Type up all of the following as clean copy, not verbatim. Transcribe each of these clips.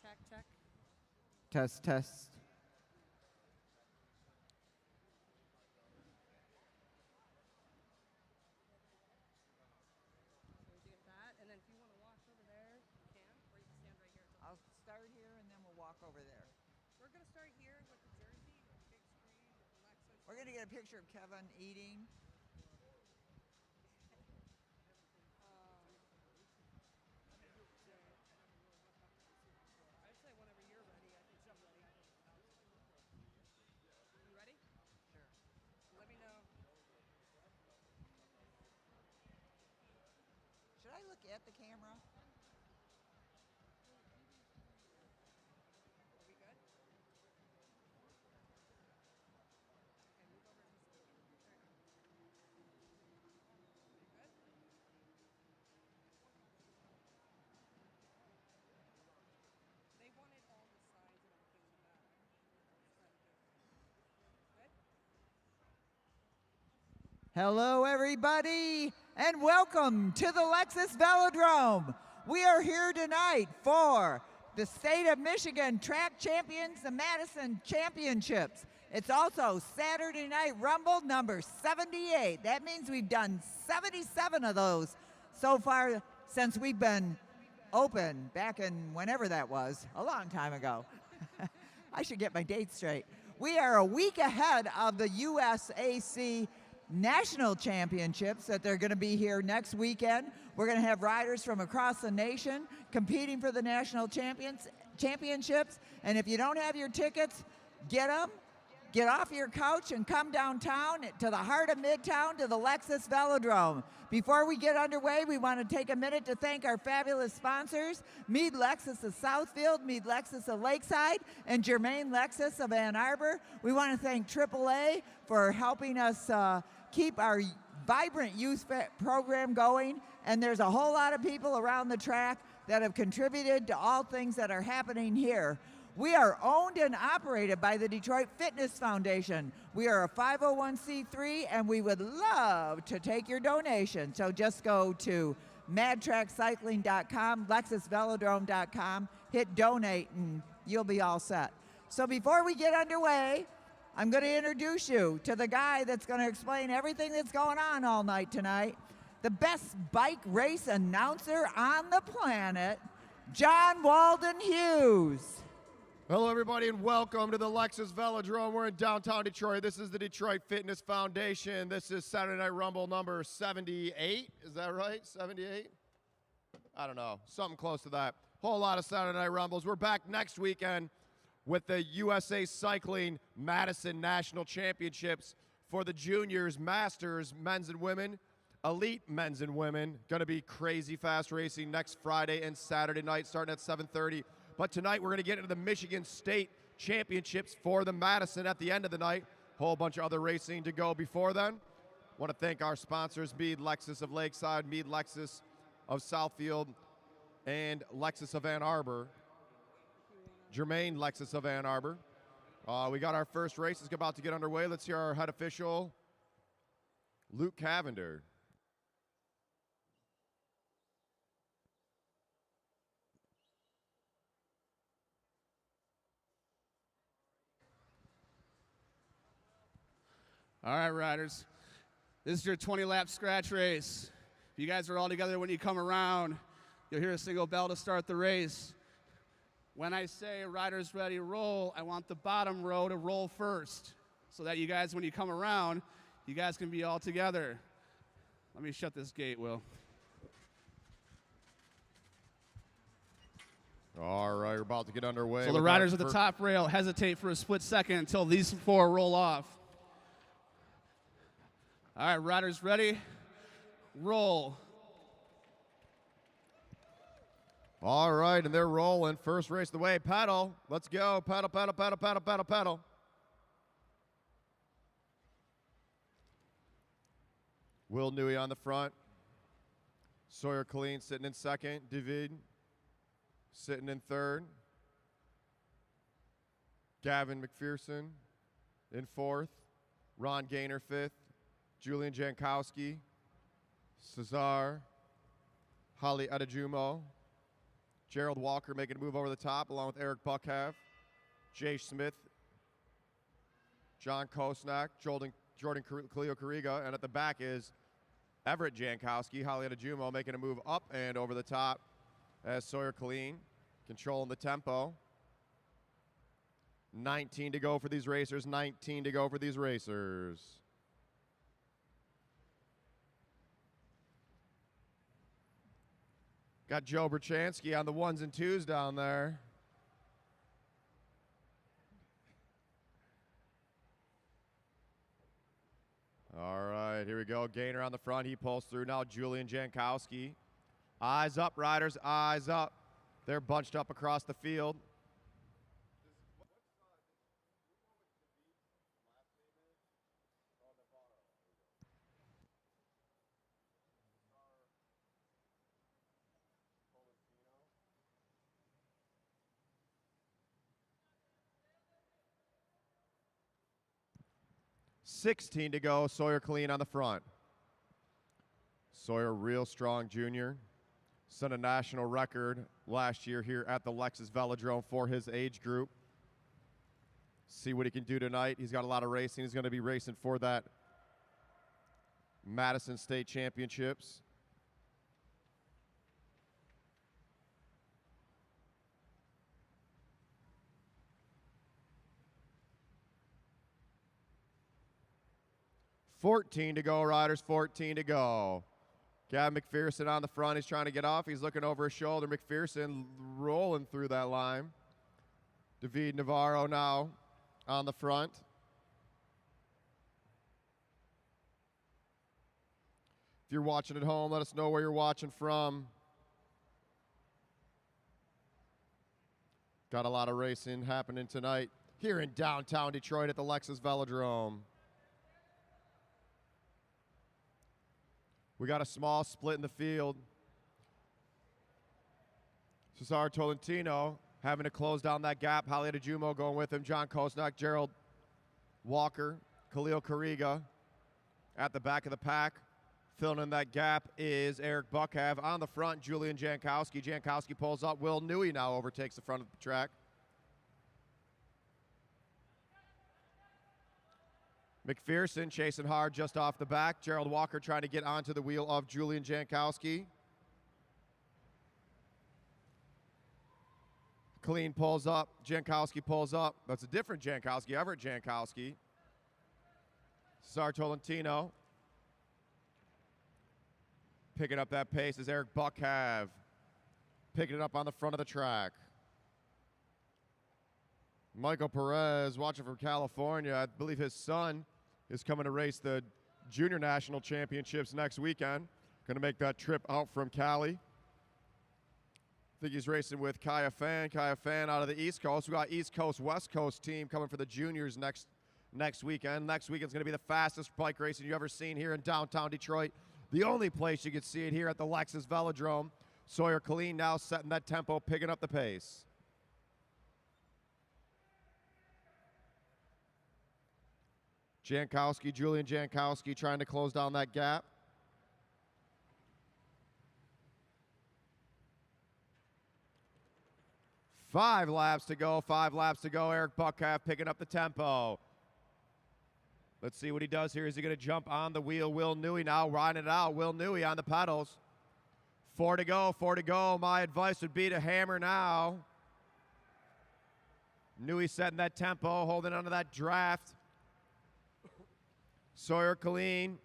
Check. Test, test. So you get that, and then if you want to walk over there, you can, or you can stand right here. I'll start here and then we'll walk over there. We're going to start here with the jersey, with the big screen, with Alexis. We're going to get a picture of Kevin eating. I'd say whenever you're ready, I think she's ready. You ready? Sure. Let me know. Should I look at the camera? Are we good? Okay, move over just there. You good? They wanted all the signs and everything in the back. Good? Hello, everybody, and welcome to the Lexus Velodrome. We are here tonight for the State of Michigan Track Champions, the Madison Championships. It's also Saturday Night Rumble number 78. That means we've done 77 of those so far since we've been open back in whenever that was, a long time ago. I should get my dates straight. We are a week ahead of the USAC National Championships that they're going to be here next weekend. We're going to have riders from across the nation competing for the national championships. And if you don't have your tickets, get them. Get off your couch and come downtown to the heart of Midtown to the Lexus Velodrome. Before we get underway, we want to take a minute to thank our fabulous sponsors, Meade Lexus of Southfield, Meade Lexus of Lakeside, and Germain Lexus of Ann Arbor. We want to thank AAA for helping us keep our vibrant youth program going. And there's a whole lot of people around the track that have contributed to all things that are happening here. We are owned and operated by the Detroit Fitness Foundation. We are a 501c3 and we would love to take your donation. So just go to madtrackcycling.com, lexusvelodrome.com, hit donate and you'll be all set. So before we get underway, I'm going to introduce you to the guy that's going to explain everything that's going on all night tonight. The best bike race announcer on the planet, John Walden Hughes. Hello, everybody, and welcome to the Lexus Velodrome. We're in downtown Detroit. This is the Detroit Fitness Foundation. This is Saturday Night Rumble number 78. Is that right? 78? I don't know. Something close to that. Whole lot of Saturday Night Rumbles. We're back next weekend with the USA Cycling Madison National Championships for the juniors, masters, men's and women, elite men's and women. Going to be crazy fast racing next Friday and Saturday night starting at 7:30. But tonight we're going to get into the Michigan State Championships for the Madison at the end of the night. Whole bunch of other racing to go before then. Want to thank our sponsors, Meade Lexus of Lakeside, Meade Lexus of Southfield, and Lexus of Ann Arbor. Germain Lexus of Ann Arbor. We got our first race. It's about to get underway. Let's hear our head official, Luke Cavender. All right, riders. This is your 20-lap scratch race. If you guys are all together when you come around, you'll hear a single bell to start the race. When I say riders ready, roll, I want the bottom row to roll first so that you guys, when you come around, you guys can be all together. Let me shut this gate, Will. All right, we're about to get underway. So the riders at the top rail hesitate for a split second until these four roll off. All right, riders ready? Roll. All right, and they're rolling. First race of the way. Pedal. Let's go. Pedal, pedal, pedal, pedal, pedal, pedal. Will Newey on the front. Sawyer Colleen sitting in second. David sitting in third. Gavin McPherson in fourth. Ron Gaynor fifth. Julian Jankowski, Cesar, Holly Adejumo, Gerald Walker making a move over the top along with Eric Buckhav, Jay Smith, John Kosnak, Jordan Cleo Carriga, and at the back is Everett Jankowski, Halieta Jumo making a move up and over the top as Sawyer Killeen controlling the tempo. 19 to go for these racers, 19 to go for these racers. Got Joe Berchansky on the ones and twos down there. All right, here we go. Gainer on the front. He pulls through now. Julian Jankowski. Eyes up, riders. Eyes up. They're bunched up across the field. 16 to go. Sawyer Killeen on the front. Sawyer, real strong junior. Set a national record last year here at the Lexus Velodrome for his age group. See what he can do tonight. He's got a lot of racing. He's going to be racing for that Madison State Championships. $14 to go, riders, 14 to go. Gavin McPherson on the front. He's trying to get off. He's looking over his shoulder. McPherson rolling through that line. David Navarro now on the front. If you're watching at home, let us know where you're watching from. Got a lot of racing happening tonight here in downtown Detroit at the Lexus Velodrome. We got a small split in the field. Cesar Tolentino having to close down that gap. Halieta Jumo going with him. John Kosnak, Gerald Walker, Khalil Carriga at the back of the pack. Filling in that gap is Eric Buckhav. On the front, Julian Jankowski. Jankowski pulls up. Will Newey now overtakes the front of the track. McPherson chasing hard just off the back. Gerald Walker trying to get onto the wheel of Julian Jankowski. Killeen pulls up. Jankowski pulls up. That's a different Jankowski, Everett Jankowski. Cesar Tolentino picking up that pace is Eric Buckhav. Picking it up on the front of the track. Michael Perez watching from California. I believe his son is coming to race the Junior National Championships next weekend. Going to make that trip out from Cali. I think he's racing with Kaya Fan. Kaya Fan out of the East Coast. We got East Coast, West Coast team coming for the juniors next weekend. Next weekend's going to be the fastest bike racing you've ever seen here in downtown Detroit. The only place you can see it here at the Lexus Velodrome. Sawyer Killeen now setting that tempo, picking up the pace. Jankowski, Julian Jankowski trying to close down that gap. Five laps to go. Eric Buckhav picking up the tempo. Let's see what he does here. Is he going to jump on the wheel? Will Newey now riding it out. Will Newey on the pedals. 4 to go. My advice would be to hammer now. Newey setting that tempo, holding onto that draft. Sawyer Killeen.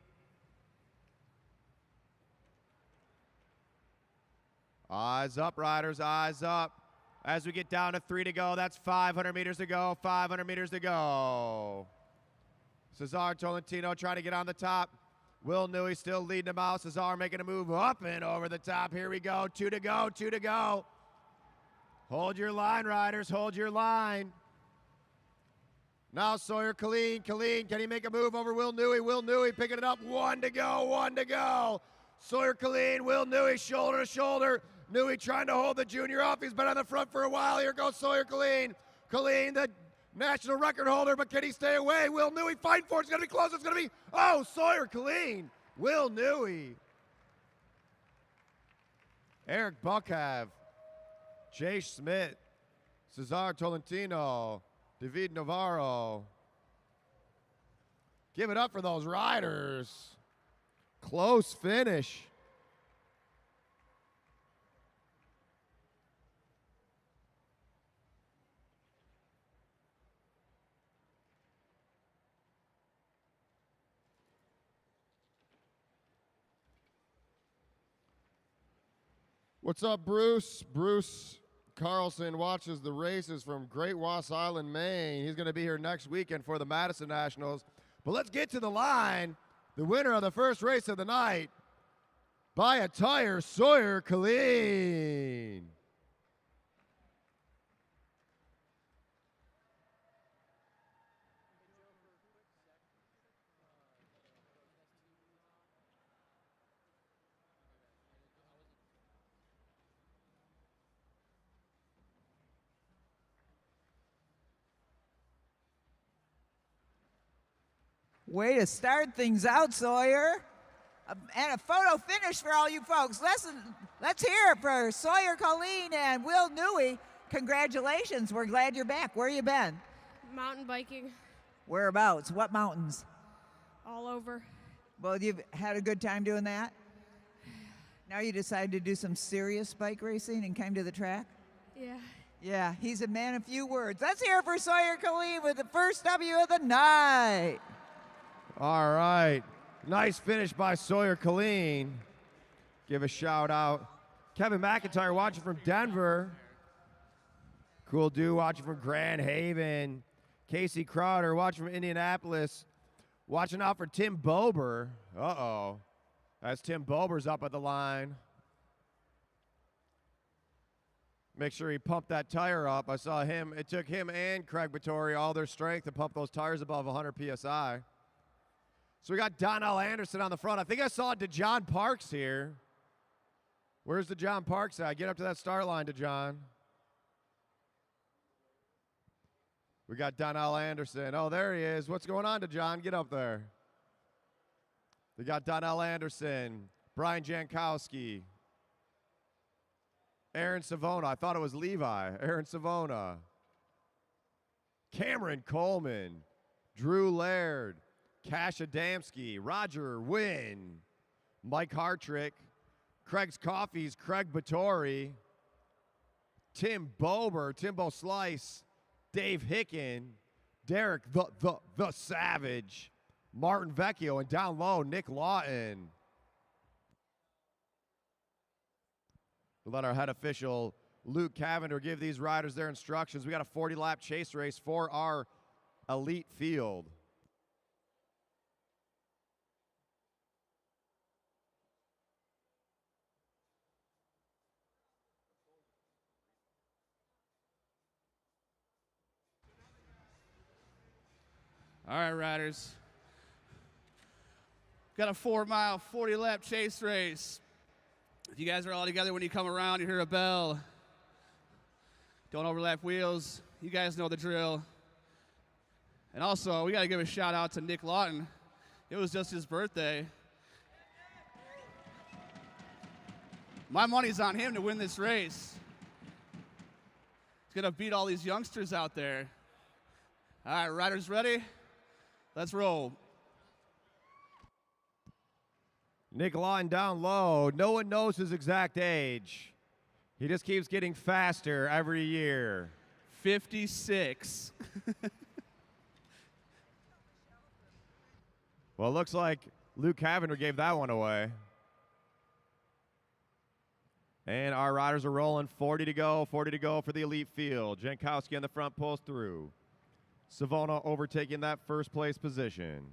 Eyes up, riders, eyes up. As we get down to 3 to go, that's 500 meters to go, 500 meters to go. Cesar Tolentino trying to get on the top. Will Newey still leading him out. Cesar making a move up and over the top. Here we go, 2 to go. Hold your line, riders, hold your line. Now Sawyer Killeen, can he make a move over Will Newey? Will Newey picking it up, 1 to go. Sawyer Killeen, Will Newey, shoulder to shoulder. Newey trying to hold the junior off. He's been on the front for a while. Here goes Sawyer Killeen. Killeen, the national record holder, but can he stay away? Will Newey fighting for it. It's going to be close. It's going to be, Sawyer Killeen. Will Newey. Eric Buckhav Jay Smith, Cesar Tolentino, David Navarro. Give it up for those riders. Close finish. What's up, Bruce? Bruce Carlson watches the races from Great Wass Island, Maine. He's going to be here next weekend for the Madison Nationals. But let's get to the line. The winner of the first race of the night by a tire, Sawyer Killeen. Way to start things out, Sawyer. And a photo finish for all you folks. Let's hear it for Sawyer Colleen and Will Newey. Congratulations. We're glad you're back. Where you been? Mountain biking. Whereabouts? What mountains? All over. Well, you've had a good time doing that? Now you decided to do some serious bike racing and came to the track? Yeah. Yeah, he's a man of few words. Let's hear it for Sawyer Colleen with the first W of the night. All right. Nice finish by Sawyer Killeen. Give a shout out. Kevin McIntyre watching from Denver. Cool dude watching from Grand Haven. Casey Crowder watching from Indianapolis. Watching out for Tim Bober. Uh-oh. As Tim Bober's up at the line. Make sure he pumped that tire up. I saw him. It took him and Craig Vittori all their strength to pump those tires above 100 PSI. So we got Donnell Anderson on the front. I think I saw DeJohn Parks here. Where's DeJohn Parks at? Get up to that start line, DeJohn. We got Donnell Anderson. Oh, there he is. What's going on, DeJohn? Get up there. We got Donnell Anderson, Brian Jankowski, Aaron Savona. I thought it was Levi. Aaron Savona. Cameron Coleman, Drew Laird, Cash Adamski, Roger Wynn, Mike Hartrick, Craig's Coffees, Craig Vittori, Tim Bober, Timbo Slice, Dave Hicken, Derek the Savage, Martin Vecchio, and down low, Nick Lawton. We'll let our head official, Luke Cavender, give these riders their instructions. We got a 40-lap chase race for our elite field. All right, riders. Got a 4-mile, 40-lap chase race. If you guys are all together when you come around, you hear a bell. Don't overlap wheels. You guys know the drill. And also, we got to give a shout out to Nick Lawton. It was just his birthday. My money's on him to win this race. He's going to beat all these youngsters out there. All right, riders ready? Let's roll. Nick Lawton down low. No one knows his exact age. He just keeps getting faster every year. 56. Well, it looks like Luke Cavender gave that one away. And our riders are rolling. 40 to go for the elite field. Jankowski on the front pulls through. Savona overtaking that first place position.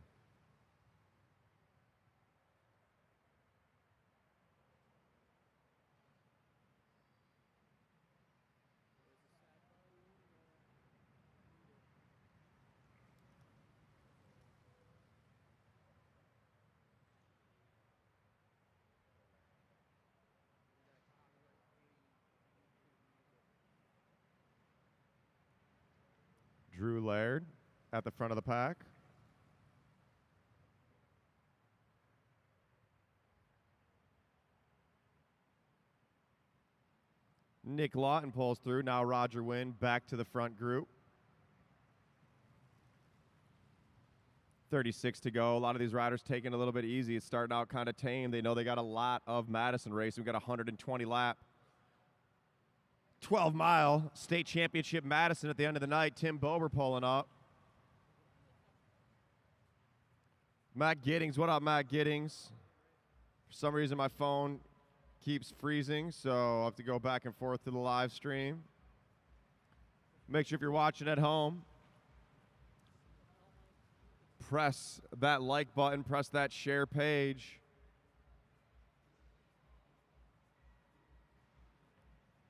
Drew Laird at the front of the pack. Nick Lawton pulls through. Now Roger Wynn back to the front group. 36 to go. A lot of these riders taking it a little bit easy. It's starting out kind of tame. They know they got a lot of Madison racing. We've got a 120 lap, 12-mile state championship Madison at the end of the night. Tim Bober pulling up. Matt Giddings. What up, Matt Giddings? For some reason, my phone keeps freezing, so I'll have to go back and forth to the live stream. Make sure if you're watching at home, press that like button, press that share page.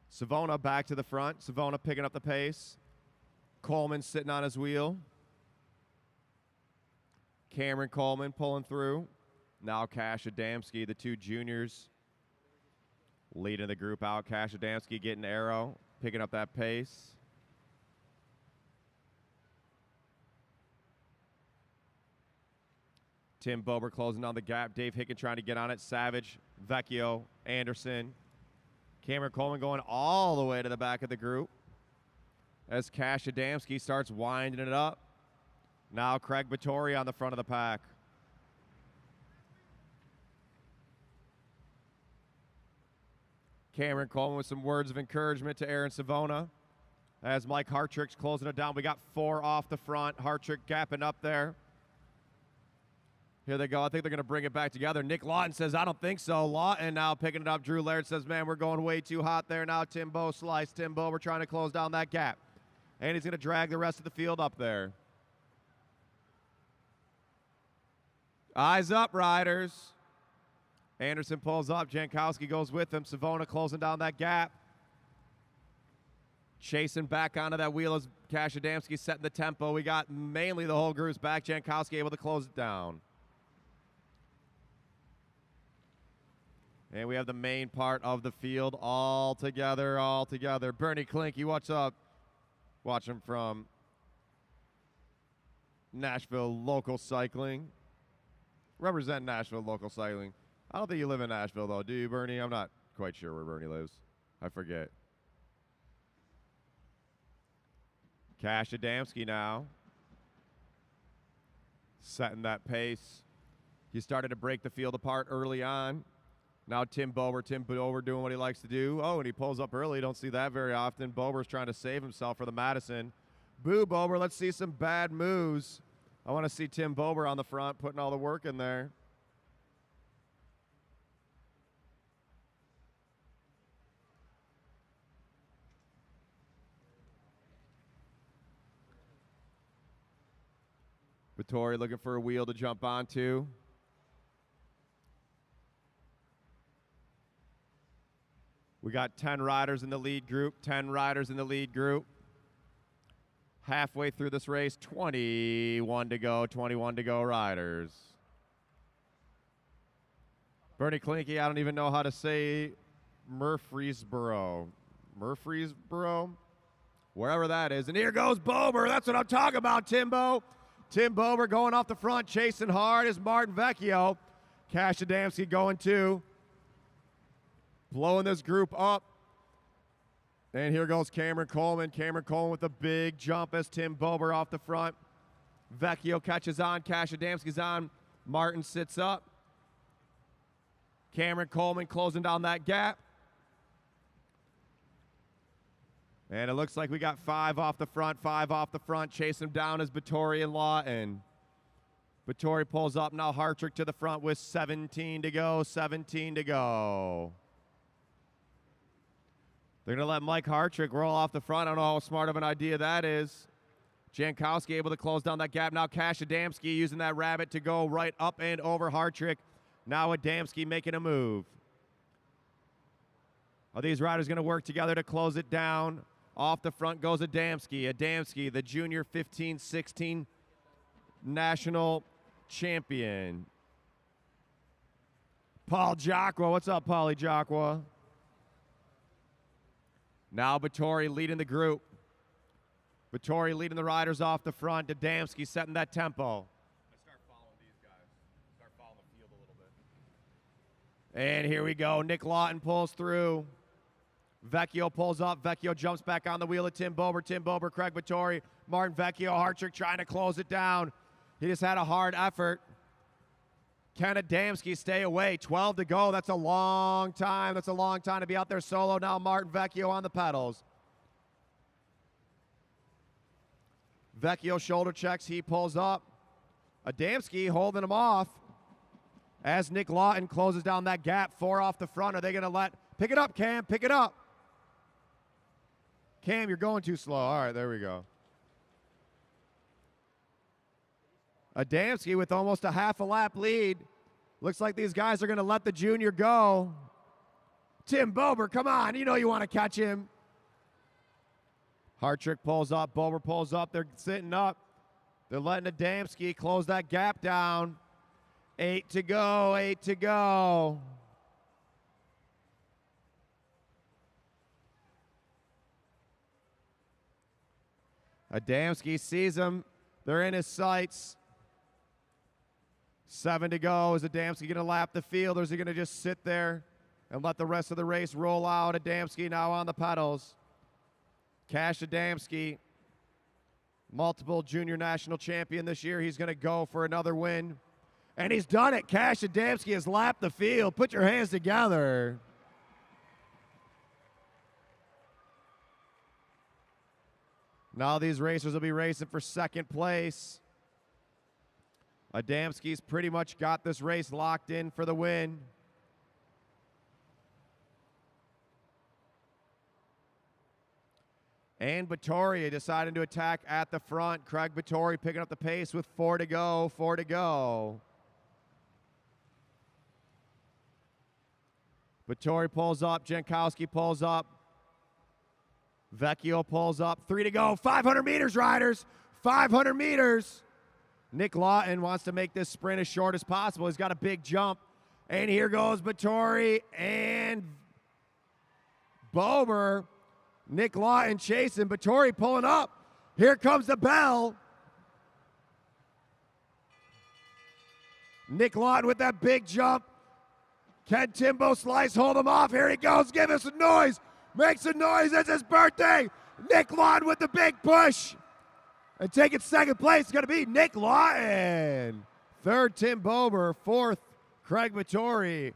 Savona back to the front. Savona picking up the pace. Coleman sitting on his wheel. Cameron Coleman pulling through. Now Cash Adamski, the two juniors, leading the group out. Cash Adamski getting arrow, picking up that pace. Tim Bober closing on the gap. Dave Hicken trying to get on it. Savage, Vecchio, Anderson. Cameron Coleman going all the way to the back of the group as Cash Adamski starts winding it up. Now Craig Vittori on the front of the pack. Cameron Coleman with some words of encouragement to Aaron Savona as Mike Hartrick's closing it down. We got 4 off the front. Hartrick gapping up there. Here they go. I think they're going to bring it back together. Nick Lawton says, I don't think so. Lawton now picking it up. Drew Laird says, man, we're going way too hot there. Now Timbo slice. Timbo, we're trying to close down that gap. And he's going to drag the rest of the field up there. Eyes up, riders. Anderson pulls up. Jankowski goes with him. Savona closing down that gap. Chasing back onto that wheel as Cash Adamski setting the tempo. We got mainly the whole group's back. Jankowski able to close it down. And we have the main part of the field all together, all together. Bernie Klinke, what's up? Watching from Nashville Local Cycling. Represent Nashville Local Cycling. I don't think you live in Nashville, though, do you, Bernie? I'm not quite sure where Bernie lives. I forget. Cash Adamski now. Setting that pace. He started to break the field apart early on. Now Tim Bober doing what he likes to do. Oh, and he pulls up early. Don't see that very often. Bober's trying to save himself for the Madison. Boo, Bober. Let's see some bad moves. I want to see Tim Bober on the front putting all the work in there. Vittori looking for a wheel to jump onto. We got 10 riders in the lead group, 10 riders in the lead group. Halfway through this race, 21 to go, riders. Bernie Klinke, I don't even know how to say Murfreesboro. Murfreesboro? Wherever that is. And here goes Bober. That's what I'm talking about, Timbo. Tim Bober going off the front, chasing hard is Martin Vecchio. Cash Adamski going too. Blowing this group up. And here goes Cameron Coleman. Cameron Coleman with a big jump as Tim Bober off the front. Vecchio catches on. Cash Adamski's on. Martin sits up. Cameron Coleman closing down that gap. And it looks like we got 5 off the front, chase him down as Vittori and Lawton. Vittori pulls up, now Hartrick to the front with 17 to go. They're going to let Mike Hartrick roll off the front. I don't know how smart of an idea that is. Jankowski able to close down that gap. Now Cash Adamski using that rabbit to go right up and over Hartrick. Now Adamski making a move. Are these riders going to work together to close it down? Off the front goes Adamski. Adamski, the junior 15-16 national champion. Paul Jacqua. What's up, Paulie Jacqua? Now Vittori leading the group. Vittori leading the riders off the front. Adamski setting that tempo. I start following these guys. Start following the field a little bit. And here we go. Nick Lawton pulls through. Vecchio pulls up. Vecchio jumps back on the wheel of Tim Bober. Tim Bober, Craig Vittori, Martin Vecchio, Hartrick trying to close it down. He just had a hard effort. Ken Adamski stay away. 12 to go. That's a long time. That's a long time to be out there solo. Now Martin Vecchio on the pedals. Vecchio shoulder checks. He pulls up. Adamski holding him off as Nick Lawton closes down that gap. 4 off the front. Are they going to let... Pick it up, Cam. Pick it up. Cam, you're going too slow. All right, there we go. Adamski with almost a half a lap lead. Looks like these guys are going to let the junior go. Tim Bober, come on. You know you want to catch him. Hartrick pulls up. Bober pulls up. They're sitting up. They're letting Adamski close that gap down. 8 to go. 8 to go. Adamski sees him. They're in his sights. 7 to go. Is Adamski going to lap the field, or is he going to just sit there and let the rest of the race roll out? Adamski now on the pedals. Cash Adamski, multiple junior national champion this year. He's going to go for another win. And he's done it. Cash Adamski has lapped the field. Put your hands together. Now these racers will be racing for second place. Adamski's pretty much got this race locked in for the win. And Vittori deciding to attack at the front. Craig Vittori picking up the pace with 4 to go. 4 to go. Vittori pulls up. Jankowski pulls up. Vecchio pulls up. 3 to go. 500 meters, riders. 500 meters. Nick Lawton wants to make this sprint as short as possible. He's got a big jump. And here goes Vittori and Bober. Nick Lawton chasing. Vittori pulling up. Here comes the bell. Nick Lawton with that big jump. Can Timbo Slice hold him off? Here he goes. Give us some noise. Make some noise. It's his birthday. Nick Lawton with the big push. And taking second place is going to be Nick Lawton. Third, Tim Bober. Fourth, Craig Vittori.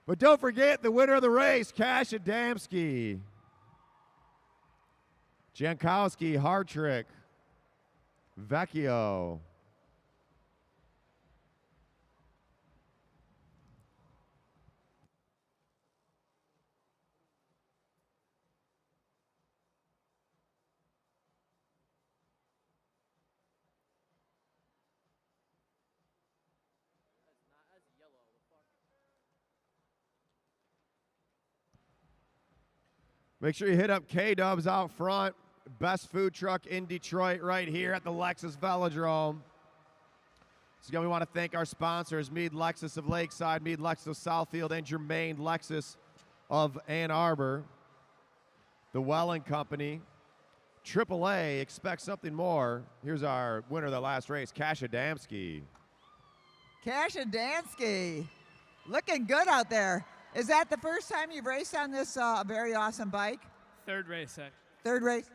But don't forget the winner of the race, Cash Adamski. Jankowski, Hartrick, Vecchio. Make sure you hit up K-Dubs out front. Best food truck in Detroit right here at the Lexus Velodrome. So again, we want to thank our sponsors, Meade Lexus of Lakeside, Meade Lexus of Southfield, and Germain Lexus of Ann Arbor. The Welling Company. AAA, expect something more. Here's our winner of the last race, Cash Adamski. Cash Adamski, looking good out there. Is that the first time you've raced on this very awesome bike? Third race, actually. Third race?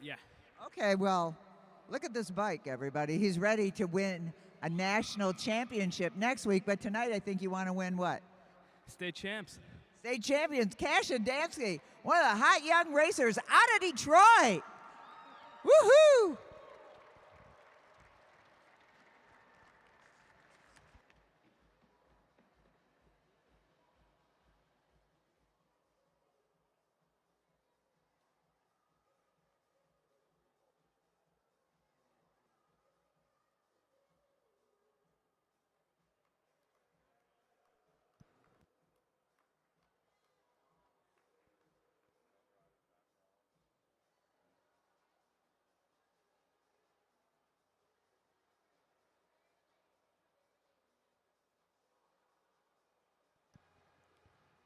Yeah. Okay, well, look at this bike, everybody. He's ready to win a national championship next week, but tonight I think you want to win what? State champs. State champions, Cash Adamski, one of the hot young racers out of Detroit. Woohoo!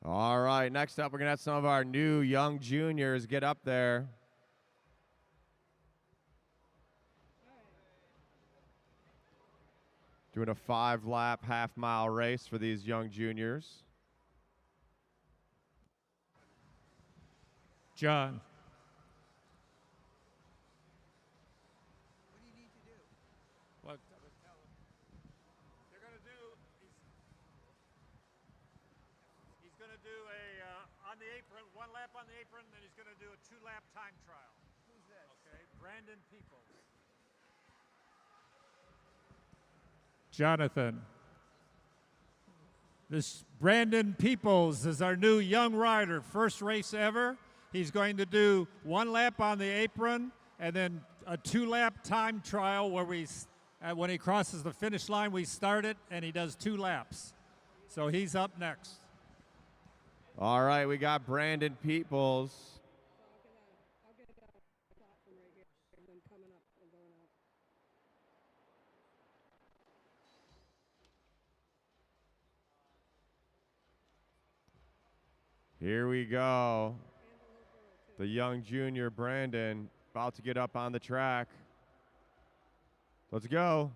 All right, next up, we're going to have some of our new young juniors get up there. Doing a 5-lap, half-mile race for these young juniors. John. What do you need to do? What? They're going to do, he's going to do a, on the apron, 1 lap on the apron, then he's going to do a 2-lap time trial. Who's this? Okay, Brandon Peoples. Jonathan. This Brandon Peoples is our new young rider, first race ever. He's going to do 1 lap on the apron and then a 2-lap time trial where when he crosses the finish line, we start it and he does 2 laps. So he's up next. All right, we got Brandon Peoples. I'll get a platform right here, and then coming up and going out. Here we go. The young junior Brandon about to get up on the track. Let's go.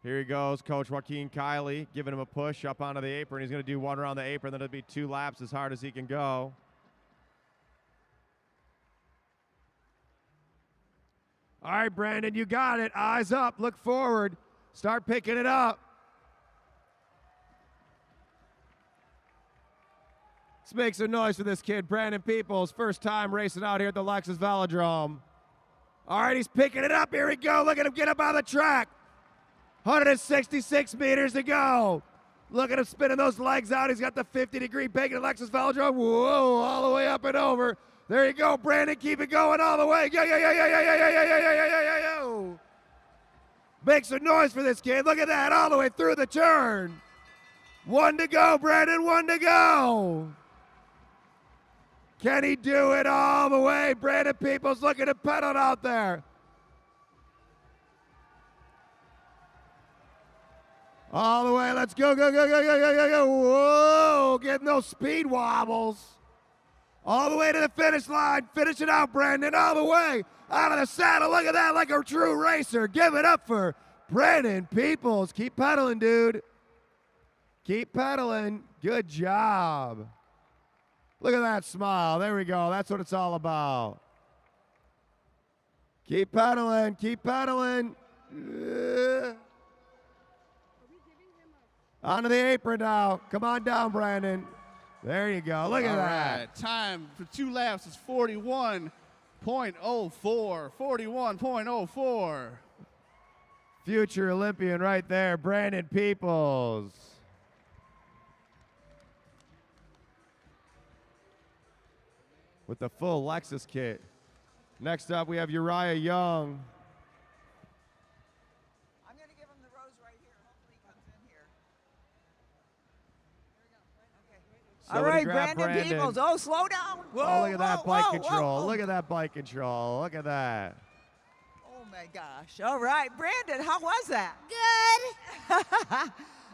Here he goes, Coach Joaquin Kiley giving him a push up onto the apron. He's going to do 1 around the apron, then it'll be 2 laps as hard as he can go. All right, Brandon, you got it. Eyes up, look forward. Start picking it up. Let's make some noise for this kid, Brandon Peoples. First time racing out here at the Lexus Velodrome. All right, he's picking it up. Here we go. Look at him get up on the track. 166 meters to go. Look at him spinning those legs out. He's got the 50-degree bacon at Lexus Velodrome. Whoa, all the way up and over. There you go, Brandon. Keep it going all the way. Yo. Make some noise for this kid. Look at that, all the way through the turn. 1 to go, Brandon. 1 to go. Can he do it all the way? Brandon Peoples looking to pedal out there. All the way, let's go. Whoa, getting those speed wobbles. All the way to the finish line. Finish it out, Brandon, all the way. Out of the saddle, look at that, like a true racer. Give it up for Brandon Peoples. Keep pedaling, dude. Keep pedaling. Good job. Look at that smile. There we go. That's what it's all about. Keep pedaling. Keep pedaling. Onto the apron now. Come on down, Brandon. There you go. Look at that. Right. Time for 2 laps is 41.04. 41.04. Future Olympian right there, Brandon Peoples. With the full Lexus kit. Next up, we have Uriah Young. I'm going to give him the rose right here. Hopefully he comes in here. All right, Brandon Peoples. Oh, slow down. Whoa, oh, look at that bike control. Whoa. Look at that bike control. Look at that. Oh, my gosh. All right, Brandon, how was that? Good.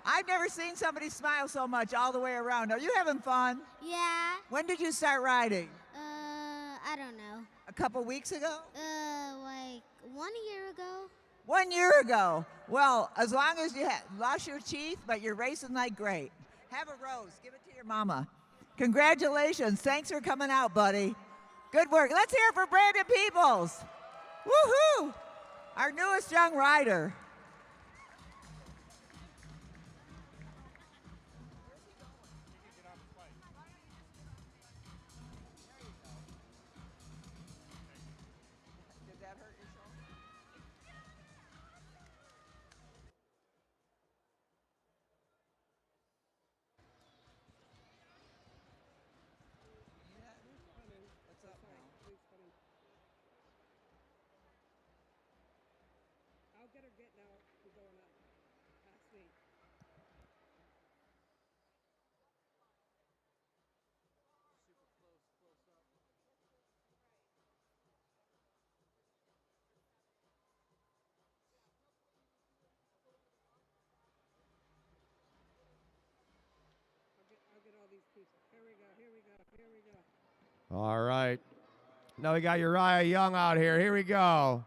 I've never seen somebody smile so much all the way around. Are you having fun? Yeah. When did you start riding? I don't know. A couple weeks ago? Like 1 year ago. 1 year ago. Well, as long as you lost your teeth, but you're racing like great. Have a rose. Give it to your mama. Congratulations. Thanks for coming out, buddy. Good work. Let's hear it for Brandon Peoples. Woohoo! Our newest young rider. Did that hurt your shoulder? I'll get her getting out and going up. Past me. I'll get all these pieces. Here we go. All right. Now we got Uriah Young out here. Here we go.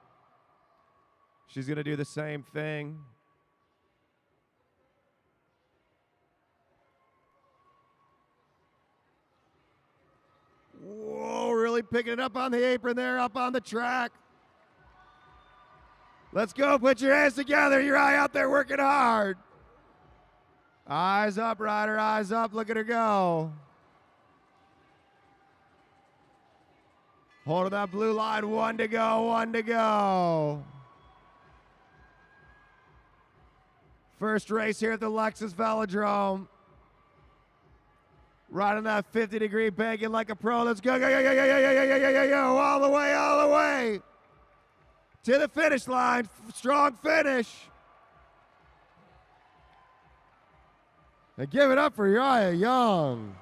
She's going to do the same thing. Whoa, really picking it up on the apron there, up on the track. Let's go, put your hands together. You're out there working hard. Eyes up, Ryder, eyes up. Look at her go. Holding that blue line, 1 to go, 1 to go. First race here at the Lexus Velodrome. Riding that 50-degree banking like a pro. Let's go, go, all the way. To the finish line, strong finish. And give it up for Uriah Young.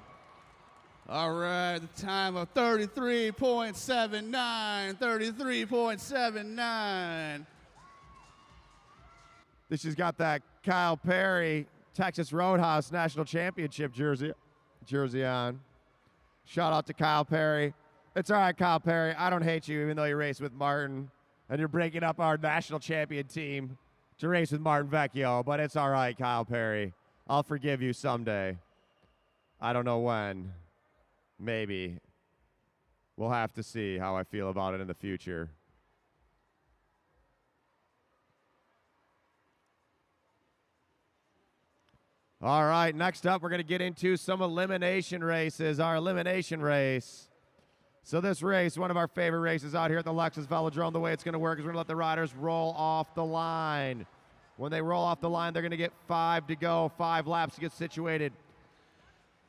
All right, the time of 33.79, 33.79. She's got that Kyle Perry Texas Roadhouse National Championship jersey on. Shout out to Kyle Perry. It's all right, Kyle Perry. I don't hate you, even though you raced with Martin and you're breaking up our national champion team to race with Martin Vecchio, but it's all right, Kyle Perry. I'll forgive you someday. I don't know when. Maybe. We'll have to see how I feel about it in the future. All right, next up, we're going to get into some elimination races. Our elimination race. So this race, one of our favorite races out here at the Lexus Velodrome, the way it's going to work is we're going to let the riders roll off the line. When they roll off the line, they're going to get 5 to go, 5 laps to get situated.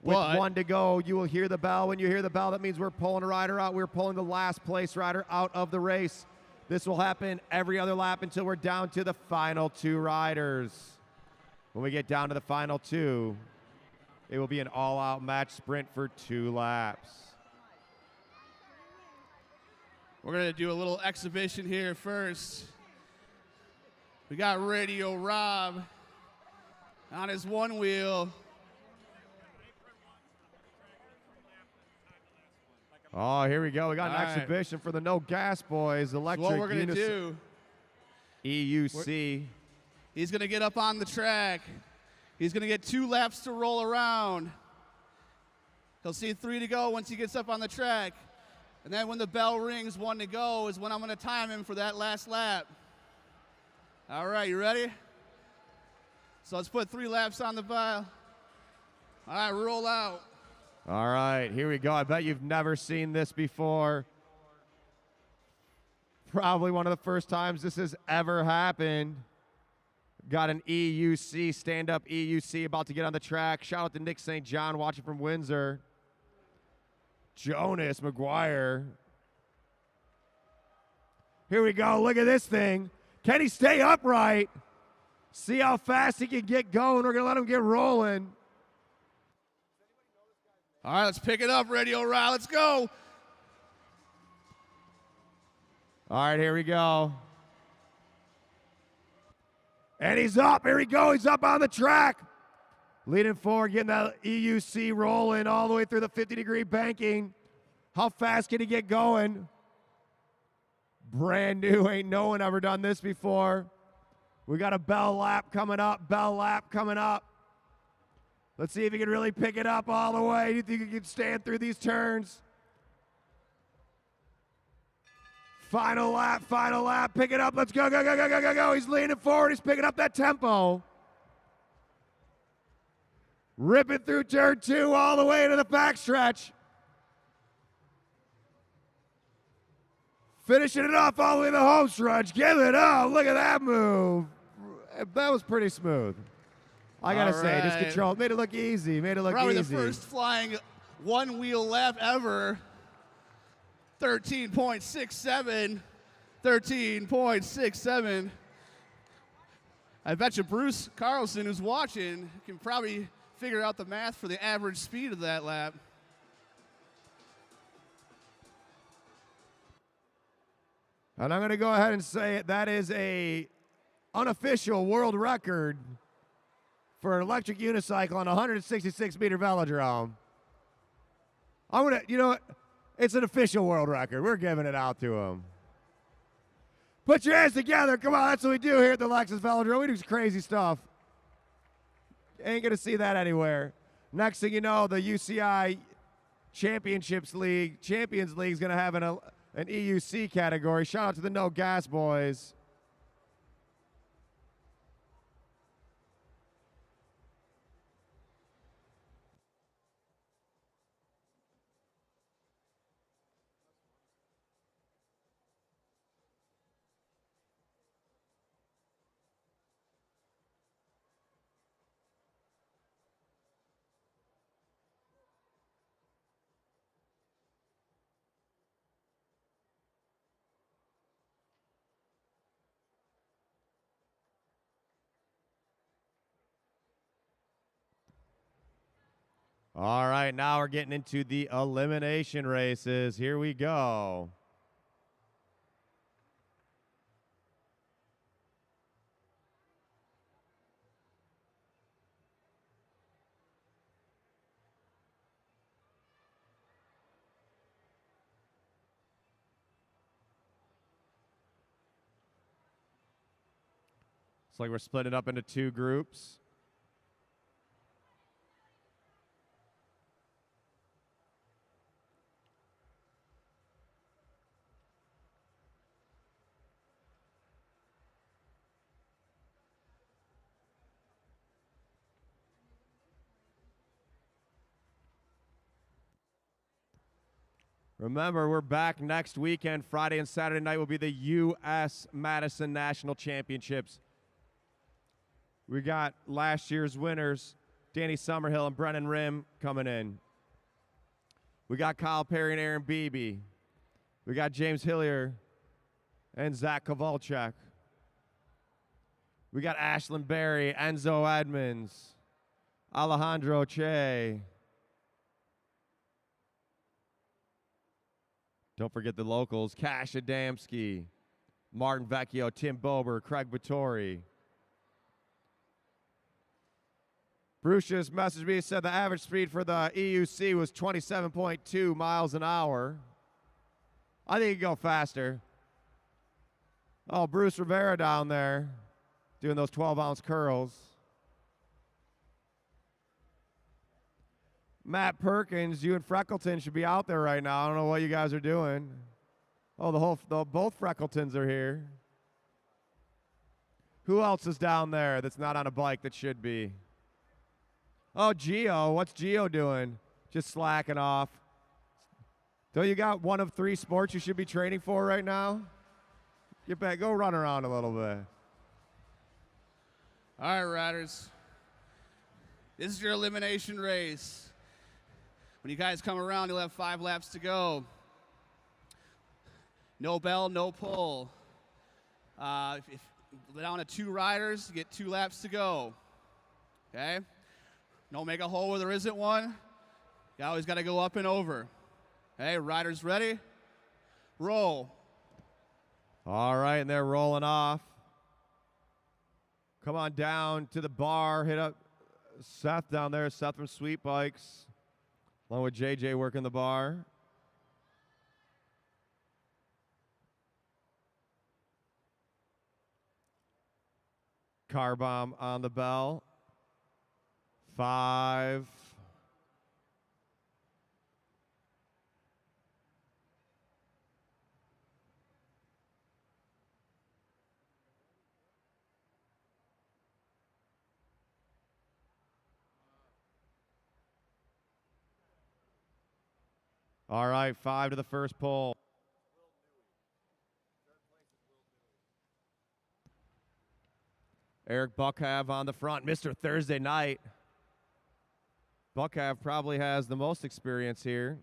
With 1 to go, you will hear the bell. When you hear the bell, that means we're pulling a rider out. We're pulling the last place rider out of the race. This will happen every other lap until we're down to the final 2 riders. When we get down to the final 2, it will be an all-out match sprint for 2 laps. We're going to do a little exhibition here first. We got Radio Rob on his one wheel. Oh, here we go. We got an exhibition for the No Gas Boys. Electric So what we're going to do, EUC. He's going to get up on the track. He's going to get 2 laps to roll around. He'll see 3 to go once he gets up on the track. And then when the bell rings, 1 to go is when I'm going to time him for that last lap. All right, you ready? So let's put 3 laps on the bell. All right, roll out. All right, here we go. I bet you've never seen this before. Probably one of the first times this has ever happened. Got an EUC, stand-up EUC about to get on the track. Shout out to Nick St. John watching from Windsor. Jonas McGuire. Here we go. Look at this thing. Can he stay upright? See how fast he can get going. We're going to let him get rolling. All right, let's pick it up, Radio Rob. Let's go. All right, here we go. And he's up. Here we go. He's up on the track. Leading forward, getting that EUC rolling all the way through the 50-degree banking. How fast can he get going? Brand new. Ain't no one ever done this before. We got a bell lap coming up. Bell lap coming up. Let's see if he can really pick it up all the way. Do you think he can stand through these turns? Final lap, final lap. Pick it up. Let's go, go, go, go, go, go, go. He's leaning forward. He's picking up that tempo. Ripping through turn 2 all the way to the backstretch. Finishing it off all the way to the home stretch. Give it up. Look at that move. That was pretty smooth. I got to say, just control. Made it look easy. Made it look Probably easy. the first flying one-wheel lap ever. 13.67. 13.67. I bet you Bruce Carlson, who's watching, can probably figure out the math for the average speed of that lap. And I'm going to go ahead and say it. That is a unofficial world record for an electric unicycle on a 166-meter velodrome. I'm going to, you know what? It's an official world record. We're giving it out to him. Put your hands together. Come on, that's what we do here at the Lexus Velodrome. We do crazy stuff. Ain't going to see that anywhere. Next thing you know, the UCI Champions League is going to have an EUC category. Shout out to the No Gas boys. All right, now we're getting into the elimination races. Here we go. Looks like we're splitting up into two groups. Remember, we're back next weekend. Friday and Saturday night will be the U.S. Madison National Championships. We got last year's winners, Danny Summerhill and Brennan Rim, coming in. We got Kyle Perry and Aaron Beebe. We got James Hillier and Zach Kowalczyk. We got Ashlyn Berry, Enzo Edmonds, Alejandro Che. Don't forget the locals, Cash Adamski, Martin Vecchio, Tim Bober, Craig Vittori. Bruce just messaged me and said the average speed for the EUC was 27.2 miles an hour. I think you can go faster. Oh, Bruce Rivera down there doing those 12-ounce curls. Matt Perkins, you and Freckleton should be out there right now. I don't know what you guys are doing. Oh, both Freckletons are here. Who else is down there that's not on a bike that should be? Oh, Gio. What's Gio doing? Just slacking off. So you got one of 3 sports you should be training for right now? Get back, go run around a little bit. All right, riders. This is your elimination race. When you guys come around, you'll have 5 laps to go. No bell, no pull. If down to 2 riders, you get 2 laps to go. Okay? Don't make a hole where there isn't one. You always got to go up and over. Okay, riders ready? Roll. All right, and they're rolling off. Come on down to the bar. Hit up Seth down there. Seth from Sweet Bikes. Along with JJ working the bar. Car bomb on the bell. 5. All right, 5 to the first pole. Eric Buckhav on the front, Mr. Thursday Night. Buckhav probably has the most experience here.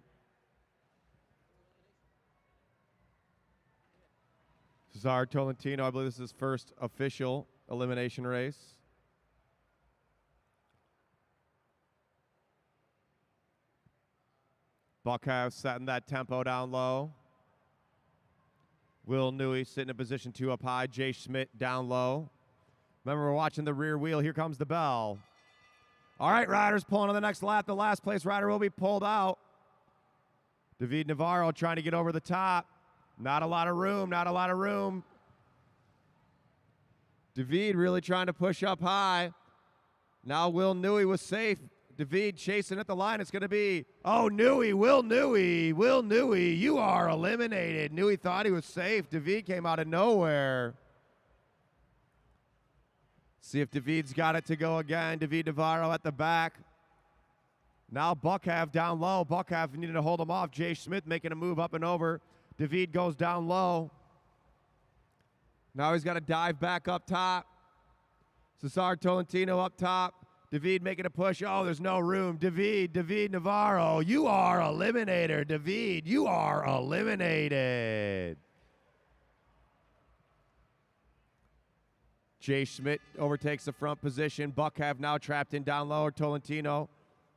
Cesar Tolentino, I believe this is his first official elimination race. Buckhav setting that tempo down low. Will Newey sitting in position 2 up high. Jay Schmidt down low. Remember, we're watching the rear wheel. Here comes the bell. All right, riders pulling on the next lap. The last place rider will be pulled out. David Navarro trying to get over the top. Not a lot of room, not a lot of room. David really trying to push up high. Now Will Newey was safe. David chasing at the line. It's going to be, oh, Will Newey, you are eliminated. Newey thought he was safe. David came out of nowhere. See if David's got it to go again. David Navarro at the back. Now Buckhav down low. Buckhav needed to hold him off. Jay Smith making a move up and over. David goes down low. Now he's got to dive back up top. Cesar Tolentino up top. David making a push. Oh, there's no room. David Navarro, you are eliminated. David, you are eliminated. Jay Schmidt overtakes the front position. Buckhav now trapped in down low. Tolentino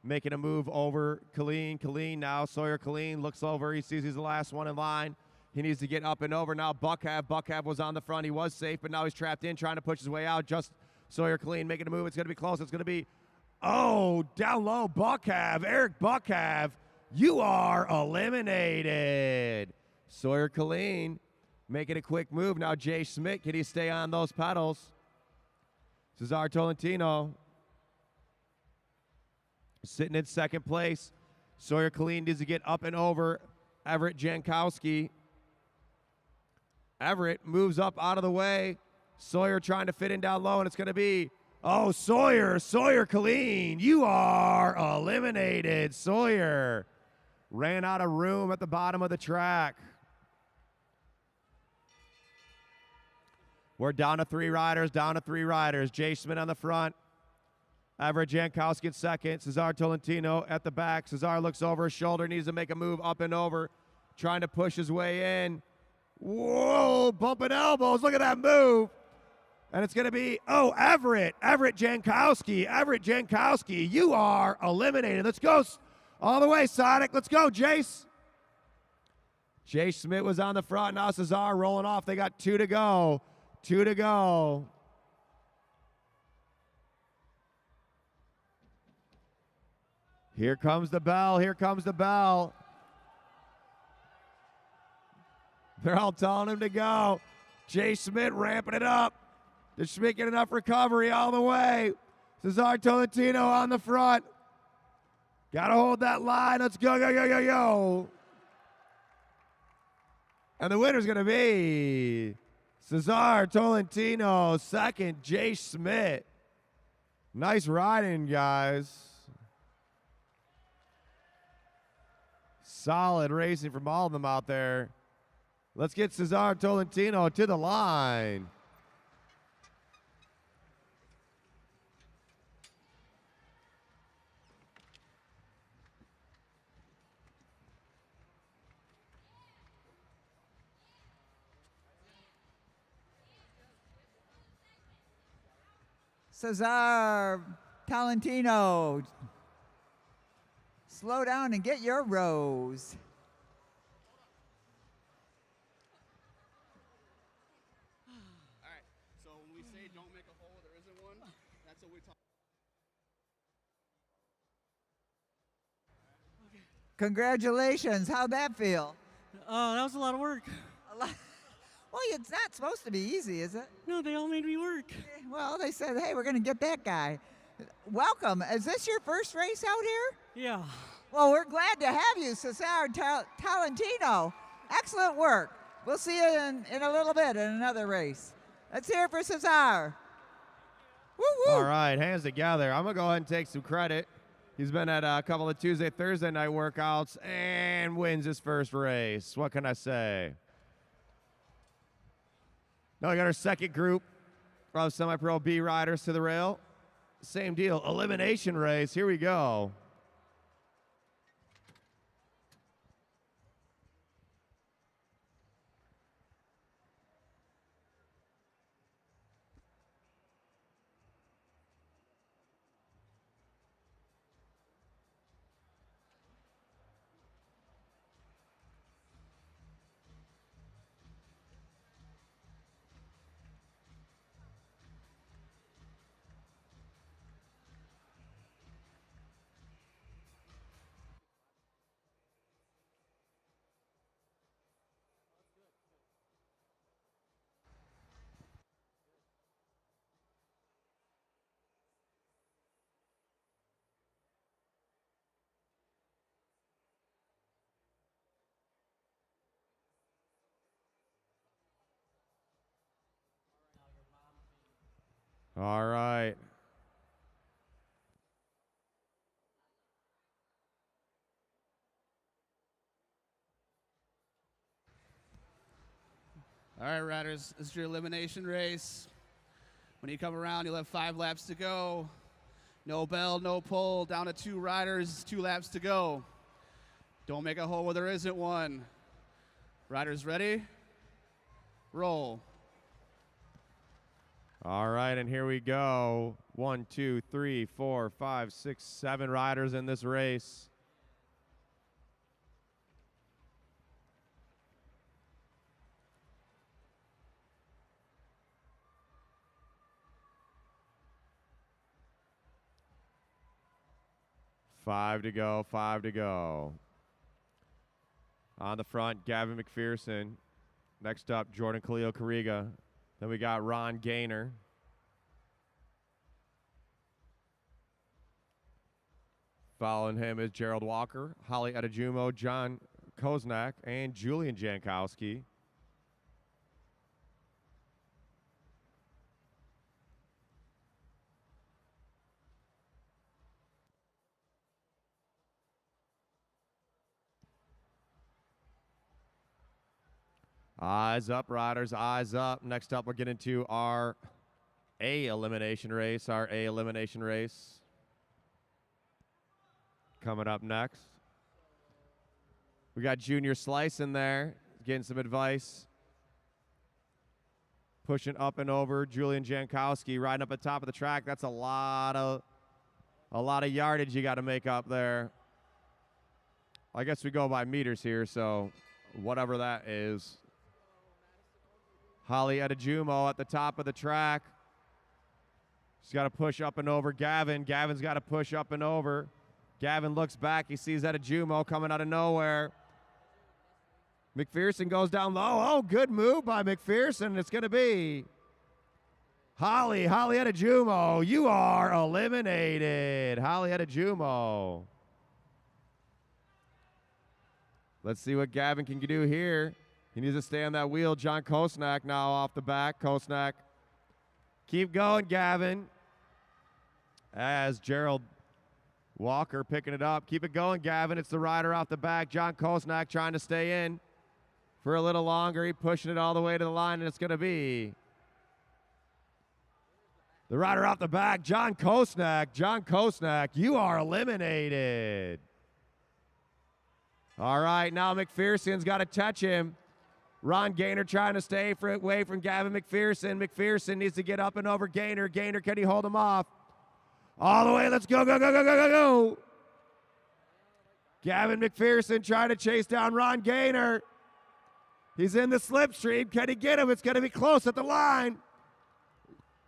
making a move over Colleen. Colleen now. Sawyer Colleen looks over. He sees he's the last one in line. He needs to get up and over. Now Buckhav. Buckhav was on the front. He was safe, but now he's trapped in, trying to push his way out. Just Sawyer Colleen making a move. It's going to be close. It's going to be, oh, down low, Buckhav. Eric Buckhav, you are eliminated. Sawyer Colleen making a quick move. Now Jay Schmidt, can he stay on those pedals? Cesar Tolentino sitting in second place. Sawyer Colleen needs to get up and over Everett Jankowski. Everett moves up out of the way. Sawyer trying to fit in down low, and it's going to be, oh, Sawyer Colleen, you are eliminated. Sawyer ran out of room at the bottom of the track. We're down to three riders. Jay Smith on the front. Everett Jankowski in second. Cesar Tolentino at the back. Cesar looks over his shoulder, needs to make a move up and over, trying to push his way in. Whoa, bumping elbows. Look at that move. And it's going to be, oh, Everett Jankowski, you are eliminated. Let's go all the way, Sonic. Let's go, Jace. Jay Smith was on the front. Now Cesar rolling off. They got two to go. Here comes the bell. They're all telling him to go. Jay Smith ramping it up. Did Schmidt get enough recovery all the way? Cesar Tolentino on the front. Got to hold that line. Let's go. And the winner's going to be Cesar Tolentino, second, Jay Schmidt. Nice riding, guys. Solid racing from all of them out there. Let's get Cesar Tolentino to the line. Cesar Tolentino, slow down and get your rose. All right, so when we say don't make a hole, there isn't one. That's what we talk. Congratulations. How'd that feel? Oh, that was a lot of work. Well, it's not supposed to be easy, is it? No, they all made me work. Well, they said, hey, we're going to get that guy. Welcome. Is this your first race out here? Yeah. Well, we're glad to have you, Cesar Tolentino. Excellent work. We'll see you in a little bit in another race. Let's hear it for Cesar. Woo-woo. All right, hands together. I'm going to go ahead and take some credit. He's been at a couple of Tuesday, Thursday night workouts and wins his first race. What can I say? Now we got our second group of semi-pro B riders to the rail. Same deal, elimination race. Here we go. All right. All right, riders, this is your elimination race. When you come around, you'll have 5 laps to go. No bell, no pole, down to 2 riders, 2 laps to go. Don't make a hole where there isn't one. Riders ready? Roll. All right, and here we go. 1, 2, 3, 4, 5, 6, 7 riders in this race. Five to go, 5 to go. On the front, Gavin McPherson. Next up, Jordan Khalil Kariga. Then we got Ron Gaynor. Following him is Gerald Walker, Holly Adejumo, John Koznak, and Julian Jankowski. Eyes up, riders, eyes up. Next up, we're getting to our A elimination race, Coming up next. We got Junior Slice in there, getting some advice. Pushing up and over, Julian Jankowski riding up at the top of the track. That's a lot of yardage you got to make up there. I guess we go by meters here, so whatever that is. Holly Adejumo at the top of the track. She's got to push up and over Gavin. Gavin's got to push up and over. Gavin looks back. He sees Adejumo coming out of nowhere. McPherson goes down low. Oh, good move by McPherson. It's going to be Holly Adejumo. You are eliminated. Holly Adejumo. Let's see what Gavin can do here. He needs to stay on that wheel. John Koznak now off the back. Koznak. Keep going, Gavin. As Gerald Walker picking it up. Keep it going, Gavin. It's the rider off the back. John Koznak trying to stay in for a little longer. He pushing it all the way to the line, and it's going to be the rider off the back, John Koznak. John Koznak, you are eliminated. All right, now McPherson's got to touch him. Ron Gaynor trying to stay away from Gavin McPherson. McPherson needs to get up and over Gaynor. Gaynor, can he hold him off? All the way, let's go, go, go, go, go, go, go. Gavin McPherson trying to chase down Ron Gaynor. He's in the slipstream. Can he get him? It's going to be close at the line.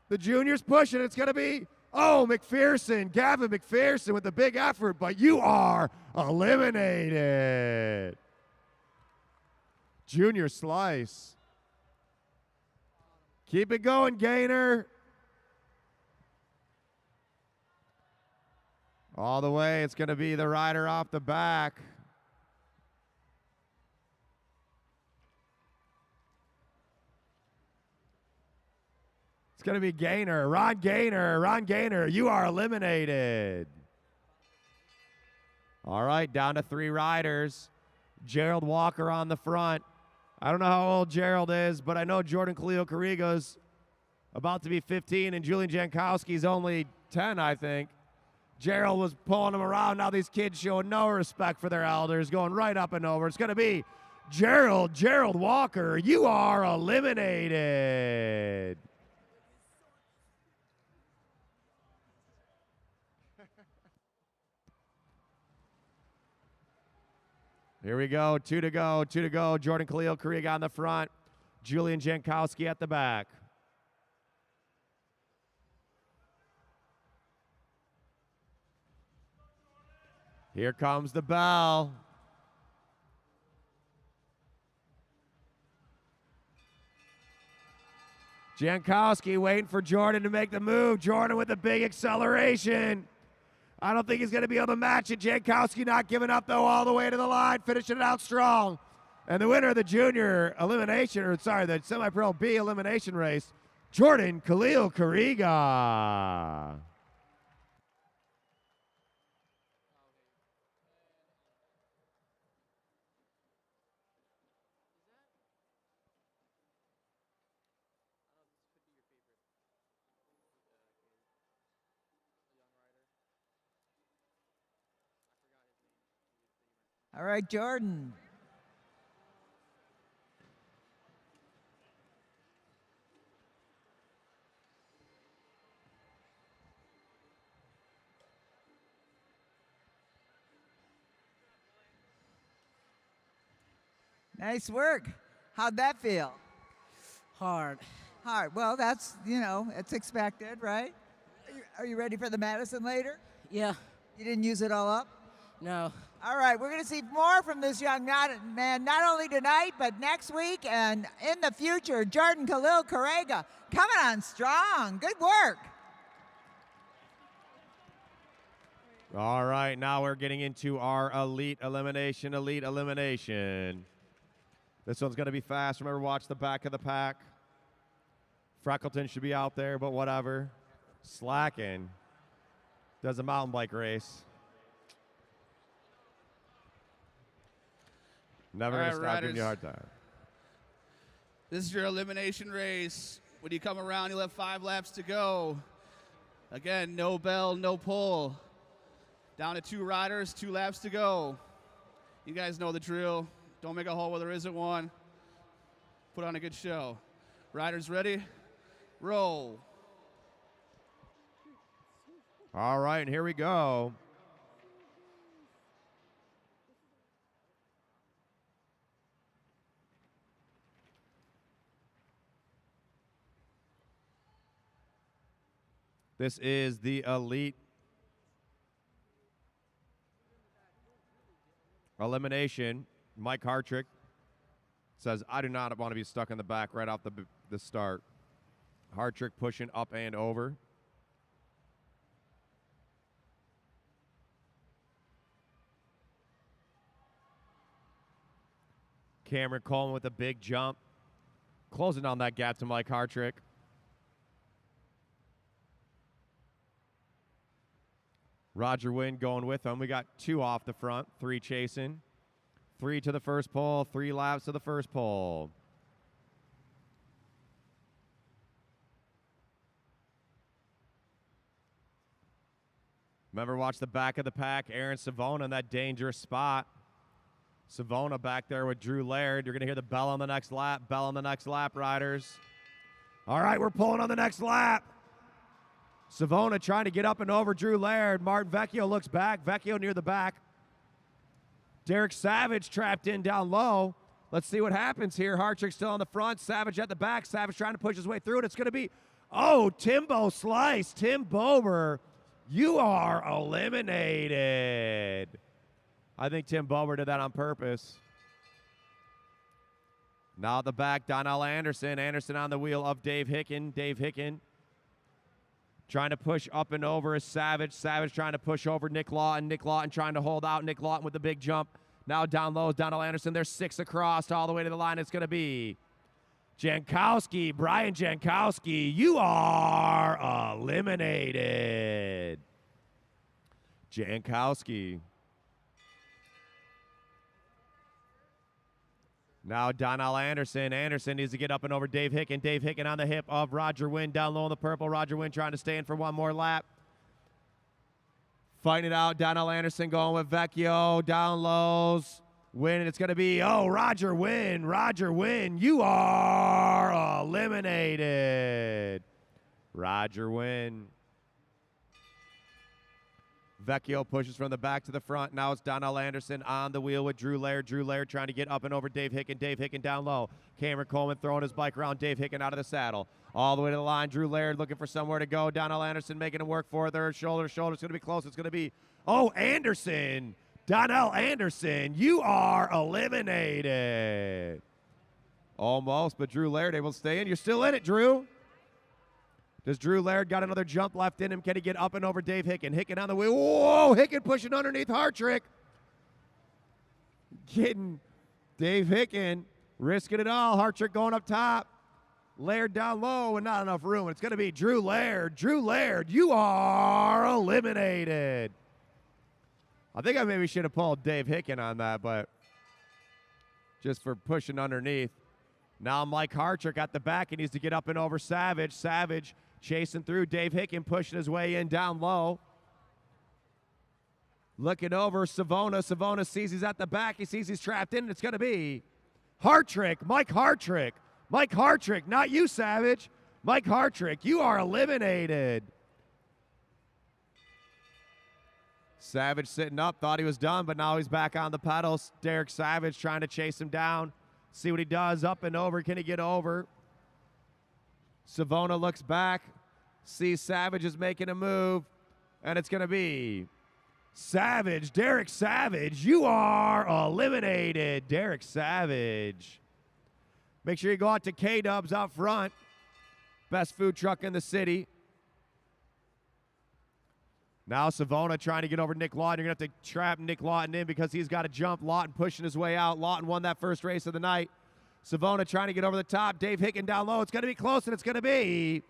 The junior's pushing. It's going to be, oh, McPherson, Gavin McPherson with the big effort, but you are eliminated. Junior Slice. Keep it going, Gaynor. All the way, it's going to be the rider off the back. It's going to be Gaynor. Ron Gaynor. Ron Gaynor, you are eliminated. All right, down to 3 riders. Gerald Walker on the front. I don't know how old Gerald is, but I know Jordan Khalil Kariga's about to be 15, and Julian Jankowski's only 10, I think. Gerald was pulling him around. Now these kids showing no respect for their elders, going right up and over. It's going to be Gerald Walker. You are eliminated. Here we go, 2 to go, 2 to go. Jordan Khalil Kariga on the front. Julian Jankowski at the back. Here comes the bell. Jankowski waiting for Jordan to make the move. Jordan with the big acceleration. I don't think he's going to be able to match it. Jankowski not giving up, though, all the way to the line, finishing it out strong. And the winner of the junior elimination, or sorry, the semi-pro B elimination race, Jordan Khalil Kariga. All right, Jordan. Nice work. How'd that feel? Hard. Hard. Well, that's, it's expected, right? Are you ready for the Madison later? Yeah. You didn't use it all up? No. All right, we're going to see more from this young man, not only tonight, but next week and in the future. Jordan Khalil Karega coming on strong. Good work. All right, now we're getting into our elite elimination. This one's going to be fast. Remember, watch the back of the pack. Freckleton should be out there, but whatever. Slacking. Does a mountain bike race. Never going to stop giving you a hard time. This is your elimination race. When you come around, you'll have 5 laps to go. Again, no bell, no pull. Down to 2 riders, 2 laps to go. You guys know the drill. Don't make a hole where there isn't one. Put on a good show. Riders ready? Roll. All right, and here we go. This is the elite elimination. Mike Hartrick says, I do not want to be stuck in the back right off the start. Hartrick pushing up and over. Cameron Coleman with a big jump. Closing on that gap to Mike Hartrick. Roger Wynn going with him. We got 2 off the front, 3 chasing. 3 to the first pole, 3 laps to the first pole. Remember, watch the back of the pack. Aaron Savona in that dangerous spot. Savona back there with Drew Laird. You're going to hear the bell on the next lap. Bell on the next lap, riders. All right, we're pulling on the next lap. Savona trying to get up and over Drew Laird. Martin Vecchio looks back. Vecchio near the back. Derek Savage trapped in down low. Let's see what happens here. Hartrick still on the front. Savage at the back. Savage trying to push his way through it. It's going to be, Timbo Slice. Tim Bober, you are eliminated. I think Tim Bober did that on purpose. Now at the back, Donnell Anderson. Anderson on the wheel of Dave Hicken. Dave Hicken trying to push up and over is Savage. Savage trying to push over Nick Lawton. Nick Lawton trying to hold out. Nick Lawton with the big jump. Now down low is Donnell Anderson. There's 6 across all the way to the line. It's going to be Jankowski. Brian Jankowski, you are eliminated. Jankowski. Now Donnell Anderson. Anderson needs to get up and over Dave Hicken. Dave Hicken on the hip of Roger Wynn down low in the purple. Roger Wynn trying to stay in for one more lap. Fighting it out. Donnell Anderson going with Vecchio. Down lows. Wynn, and it's going to be, Roger Wynn. Roger Wynn, you are eliminated. Roger Wynn. Vecchio pushes from the back to the front. Now it's Donnell Anderson on the wheel with Drew Laird. Drew Laird trying to get up and over Dave Hicken. Dave Hicken down low. Cameron Coleman throwing his bike around. Dave Hicken out of the saddle. All the way to the line. Drew Laird looking for somewhere to go. Donnell Anderson making him work for it. Their shoulder to shoulder. It's going to be close. It's going to be, Anderson. Donnell Anderson, you are eliminated. Almost, but Drew Laird able to stay in. You're still in it, Drew. Does Drew Laird got another jump left in him? Can he get up and over Dave Hicken? Hicken on the wheel. Whoa, Hicken pushing underneath Hartrick. Getting Dave Hicken, risking it all. Hartrick going up top. Laird down low and not enough room. It's going to be Drew Laird. Drew Laird, you are eliminated. I think I maybe should have pulled Dave Hicken on that, but just for pushing underneath. Now Mike Hartrick at the back. He needs to get up and over Savage. Savage chasing through. Dave Hicken pushing his way in down low. Looking over Savona. Savona sees he's at the back. He sees he's trapped in. And it's going to be Hartrick. Mike Hartrick. Mike Hartrick, not you, Savage. Mike Hartrick, you are eliminated. Savage sitting up, thought he was done, but now he's back on the pedals. Derek Savage trying to chase him down. See what he does, up and over. Can he get over? Savona looks back, sees Savage is making a move, and it's going to be Savage. Derek Savage, you are eliminated. Derek Savage. Make sure you go out to K-Dubs out front. Best food truck in the city. Now Savona trying to get over Nick Lawton. You're going to have to trap Nick Lawton in because he's got to jump. Lawton pushing his way out. Lawton won that first race of the night. Savona trying to get over the top. Dave Hicken down low. It's going to be close, and it's going to be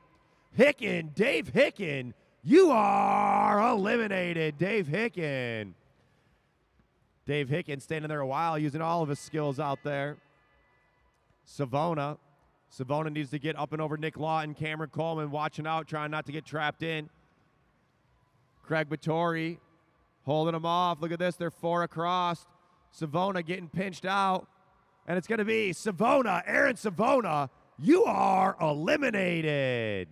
Hicken. Dave Hicken, you are eliminated. Dave Hicken. Dave Hicken standing there a while, using all of his skills out there. Savona. Savona needs to get up and over Nick Lawton. Cameron Coleman watching out, trying not to get trapped in. Craig Vittori holding him off. Look at this. They're 4 across. Savona getting pinched out. And it's going to be Savona. Aaron Savona, you are eliminated.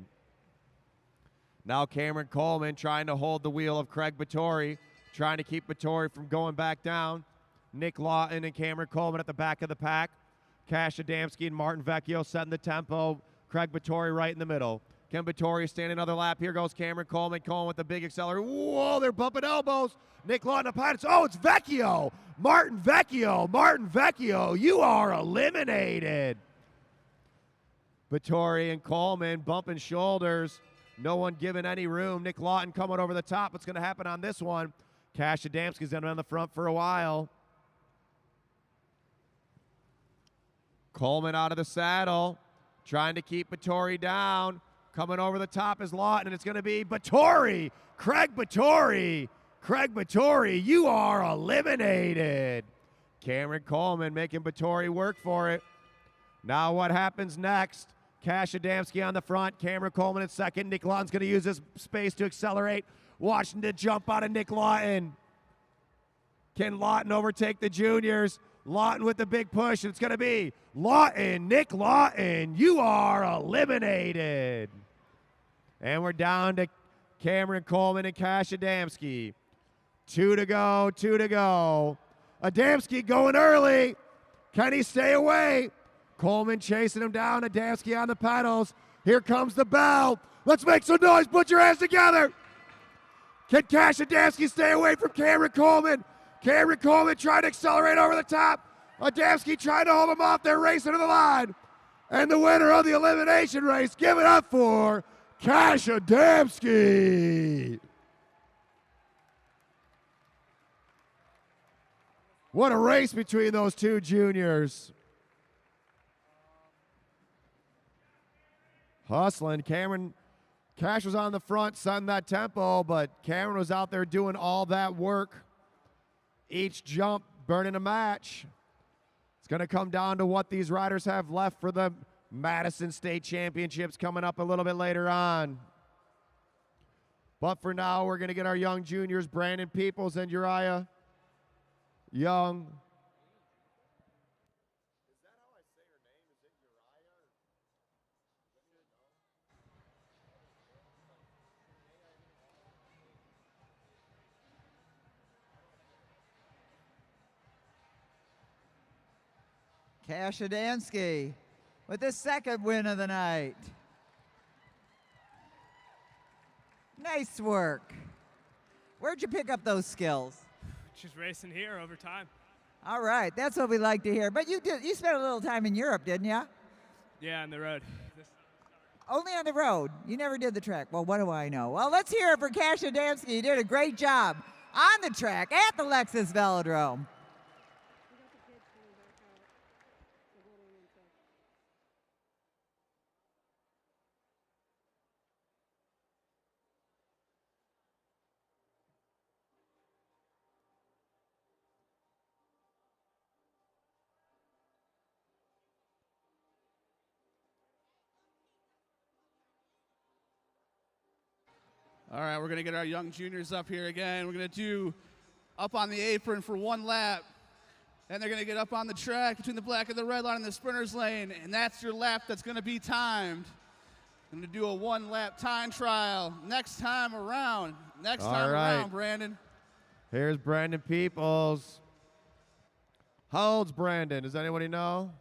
Now Cameron Coleman trying to hold the wheel of Craig Vittori, trying to keep Vittori from going back down. Nick Lawton and Cameron Coleman at the back of the pack. Cash Adamski and Martin Vecchio setting the tempo. Craig Vittori right in the middle. Ken Vittori standing another lap. Here goes Cameron Coleman. Coleman with the big accelerator. Whoa, they're bumping elbows. Nick Lawton up high. Oh, it's Vecchio. Martin Vecchio. Martin Vecchio, you are eliminated. Vittori and Coleman bumping shoulders. No one giving any room. Nick Lawton coming over the top. What's going to happen on this one? Cash Adamski's been on the front for a while. Coleman out of the saddle. Trying to keep Vittori down. Coming over the top is Lawton, and it's going to be Vittori. Craig Vittori. Craig Vittori, you are eliminated. Cameron Coleman making Vittori work for it. Now what happens next? Cash Adamski on the front. Cameron Coleman in second. Nick Lawton's going to use this space to accelerate. Watching the jump out of Nick Lawton. Can Lawton overtake the juniors? Lawton with the big push. It's going to be Lawton, Nick Lawton. You are eliminated. And we're down to Cameron Coleman and Cash Adamski. 2 to go, 2 to go. Adamski going early. Can he stay away? Coleman chasing him down. Adamski on the pedals. Here comes the bell. Let's make some noise. Put your hands together. Can Cash Adamski stay away from Cameron Coleman? Cameron Coleman trying to accelerate over the top. Adamski trying to hold him off. They're racing to the line. And the winner of the elimination race, give it up for Cash Adamski. What a race between those two juniors. Hustling. Cash was on the front, setting that tempo, but Cameron was out there doing all that work. Each jump burning a match. It's going to come down to what these riders have left for the Madison State Championships coming up a little bit later on. But for now, we're going to get our young juniors, Brandon Peoples and Uriah Young. Cash Adamski with the second win of the night. Nice work. Where'd you pick up those skills? Just racing here over time. All right, that's what we like to hear. But you spent a little time in Europe, didn't you? Yeah, on the road. Only on the road. You never did the track. Well, what do I know? Well, let's hear it for Cash Adamski. You did a great job on the track at the Lexus Velodrome. All right, we're going to get our young juniors up here again. We're going to do up on the apron for 1 lap. Then they're going to get up on the track between the black and the red line in the sprinter's lane, and that's your lap that's going to be timed. I'm going to do a 1-lap time trial next time around. Next time around, Brandon. Here's Brandon Peoples. How old's Brandon? Does anybody know?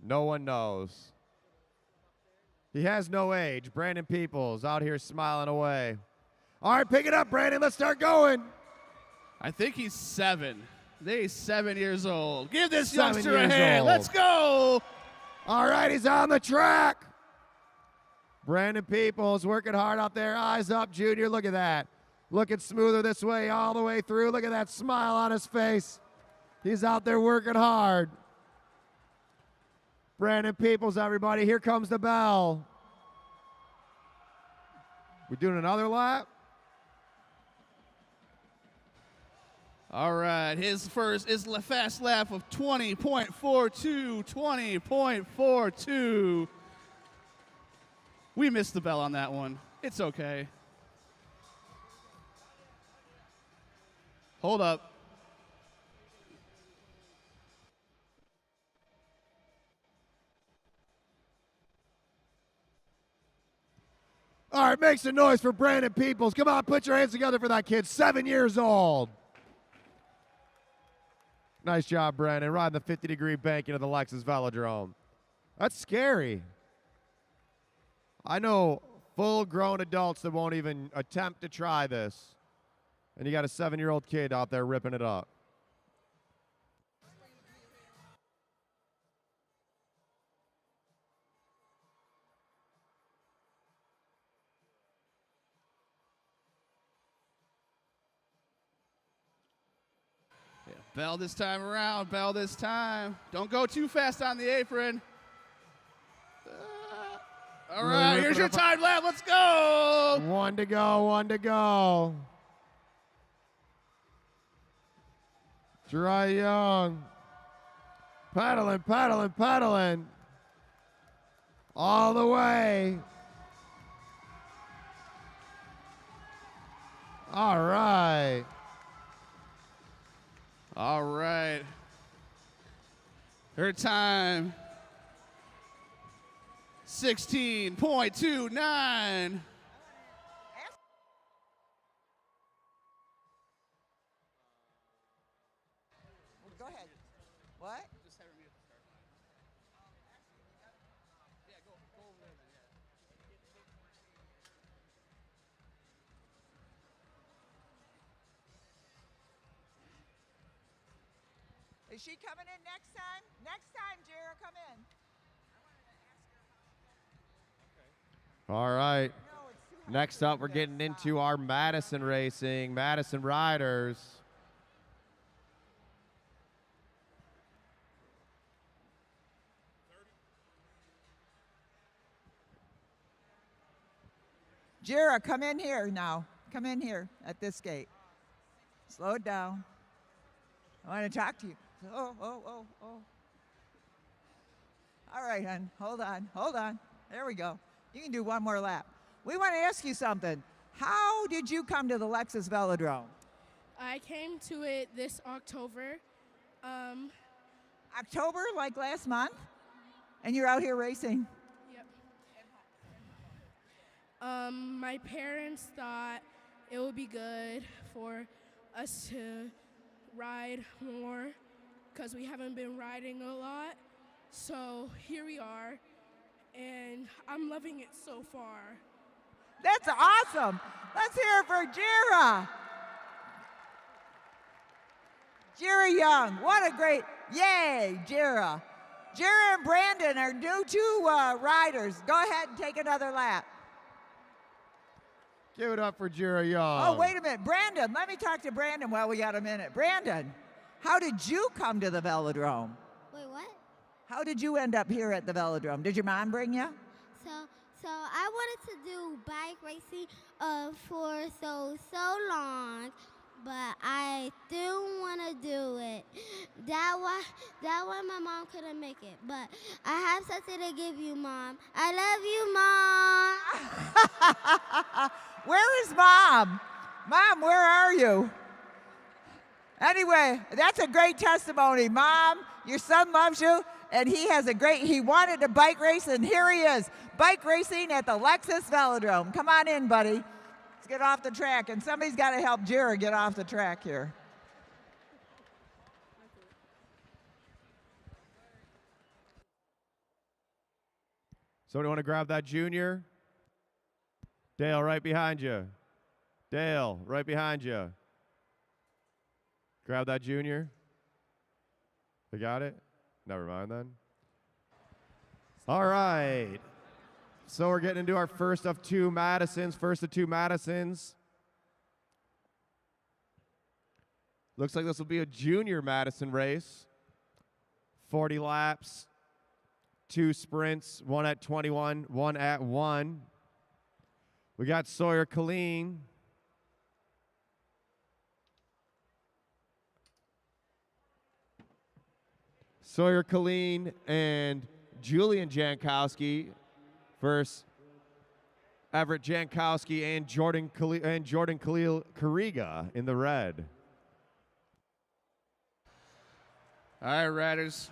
No one knows. He has no age. Brandon Peoples out here smiling away. All right, pick it up, Brandon. Let's start going. I think he's 7. He's 7 years old. Give this 7 youngster a years hand. old. Let's go. All right, he's on the track. Brandon Peoples working hard out there. Eyes up, Junior. Look at that. Looking smoother this way all the way through. Look at that smile on his face. He's out there working hard. Brandon Peoples, everybody. Here comes the bell. We doing another lap? All right, his first is a fast lap of 20.42, 20.42. We missed the bell on that one. It's okay. Hold up. All right, make some noise for Brandon Peoples. Come on, put your hands together for that kid, 7 years old. Nice job, Brandon. Riding the 50-degree bank into the Lexus Velodrome. That's scary. I know full-grown adults that won't even attempt to try this. And you got a 7-year-old kid out there ripping it up. Bell this time around, bell this time. Don't go too fast on the apron. All right, here's your time lap. Let's go. 1 to go, 1 to go. Dry Young. Pedaling, pedaling, pedaling. All the way. All right. All right. Her time, 16.29. Go ahead. What? Is she coming in next time? Next time, Jara, come in. All right. Next up, we're getting into our Madison racing, Madison Riders. Jara, come in here now. Come in here at this gate. Slow it down. I want to talk to you. Oh. All right, hon. Hold on. There we go. You can do one more lap. We want to ask you something. How did you come to the Lexus Velodrome? I came to it this October. October, like last month? And you're out here racing? Yep. My parents thought it would be good for us to ride more because we haven't been riding a lot. So here we are, and I'm loving it so far. That's awesome. Let's hear it for Jara. Jara Young, what a great, yay, Jara. Jara and Brandon are new two riders. Go ahead and take another lap. Give it up for Jara Young. Oh, wait a minute. Brandon, let me talk to Brandon while we got a minute. Brandon, how did you come to the Velodrome? Wait, what? How did you end up here at the Velodrome? Did your mom bring you? So I wanted to do bike racing for so long, but I didn't want to do it. That why my mom couldn't make it. But I have something to give you, Mom. I love you, Mom. Where is Mom? Mom, where are you? Anyway, that's a great testimony. Mom, your son loves you, and he wanted to bike race, and here he is, bike racing at the Lexus Velodrome. Come on in, buddy. Let's get off the track, and somebody's got to help Jared get off the track here. Somebody want to grab that junior? Dale, right behind you. Dale, right behind you. Grab that junior. They got it? Never mind then. All right. So we're getting into our first of two Madisons. Looks like this will be a junior Madison race. 40 laps, 2 sprints, one at 21, one at 1. We got Sawyer Colleen. Sawyer Colleen and Julian Jankowski versus Everett Jankowski and Jordan Khalil Kariga in the red. All right, Riders.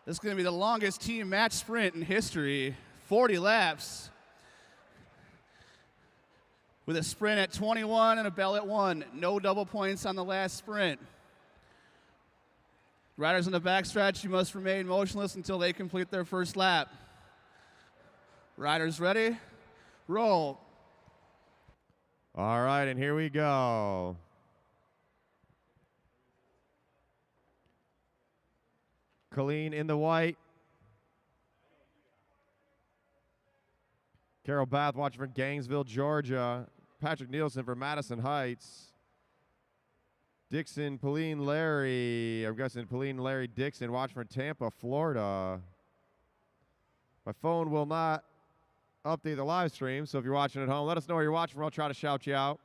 This is going to be the longest team match sprint in history, 40 laps. With a sprint at 21 and a bell at 1. No double points on the last sprint. Riders in the backstretch, you must remain motionless until they complete their first lap. Riders ready? Roll. All right, and here we go. Colleen in the white. Carol Bath watching from Gainesville, Georgia. Patrick Nielsen for Madison Heights. Dixon, Pauline, Larry. I'm guessing Pauline, Larry, Dixon watching from Tampa, Florida. My phone will not update the live stream, so if you're watching at home, let us know where you're watching from. I'll try to shout you out.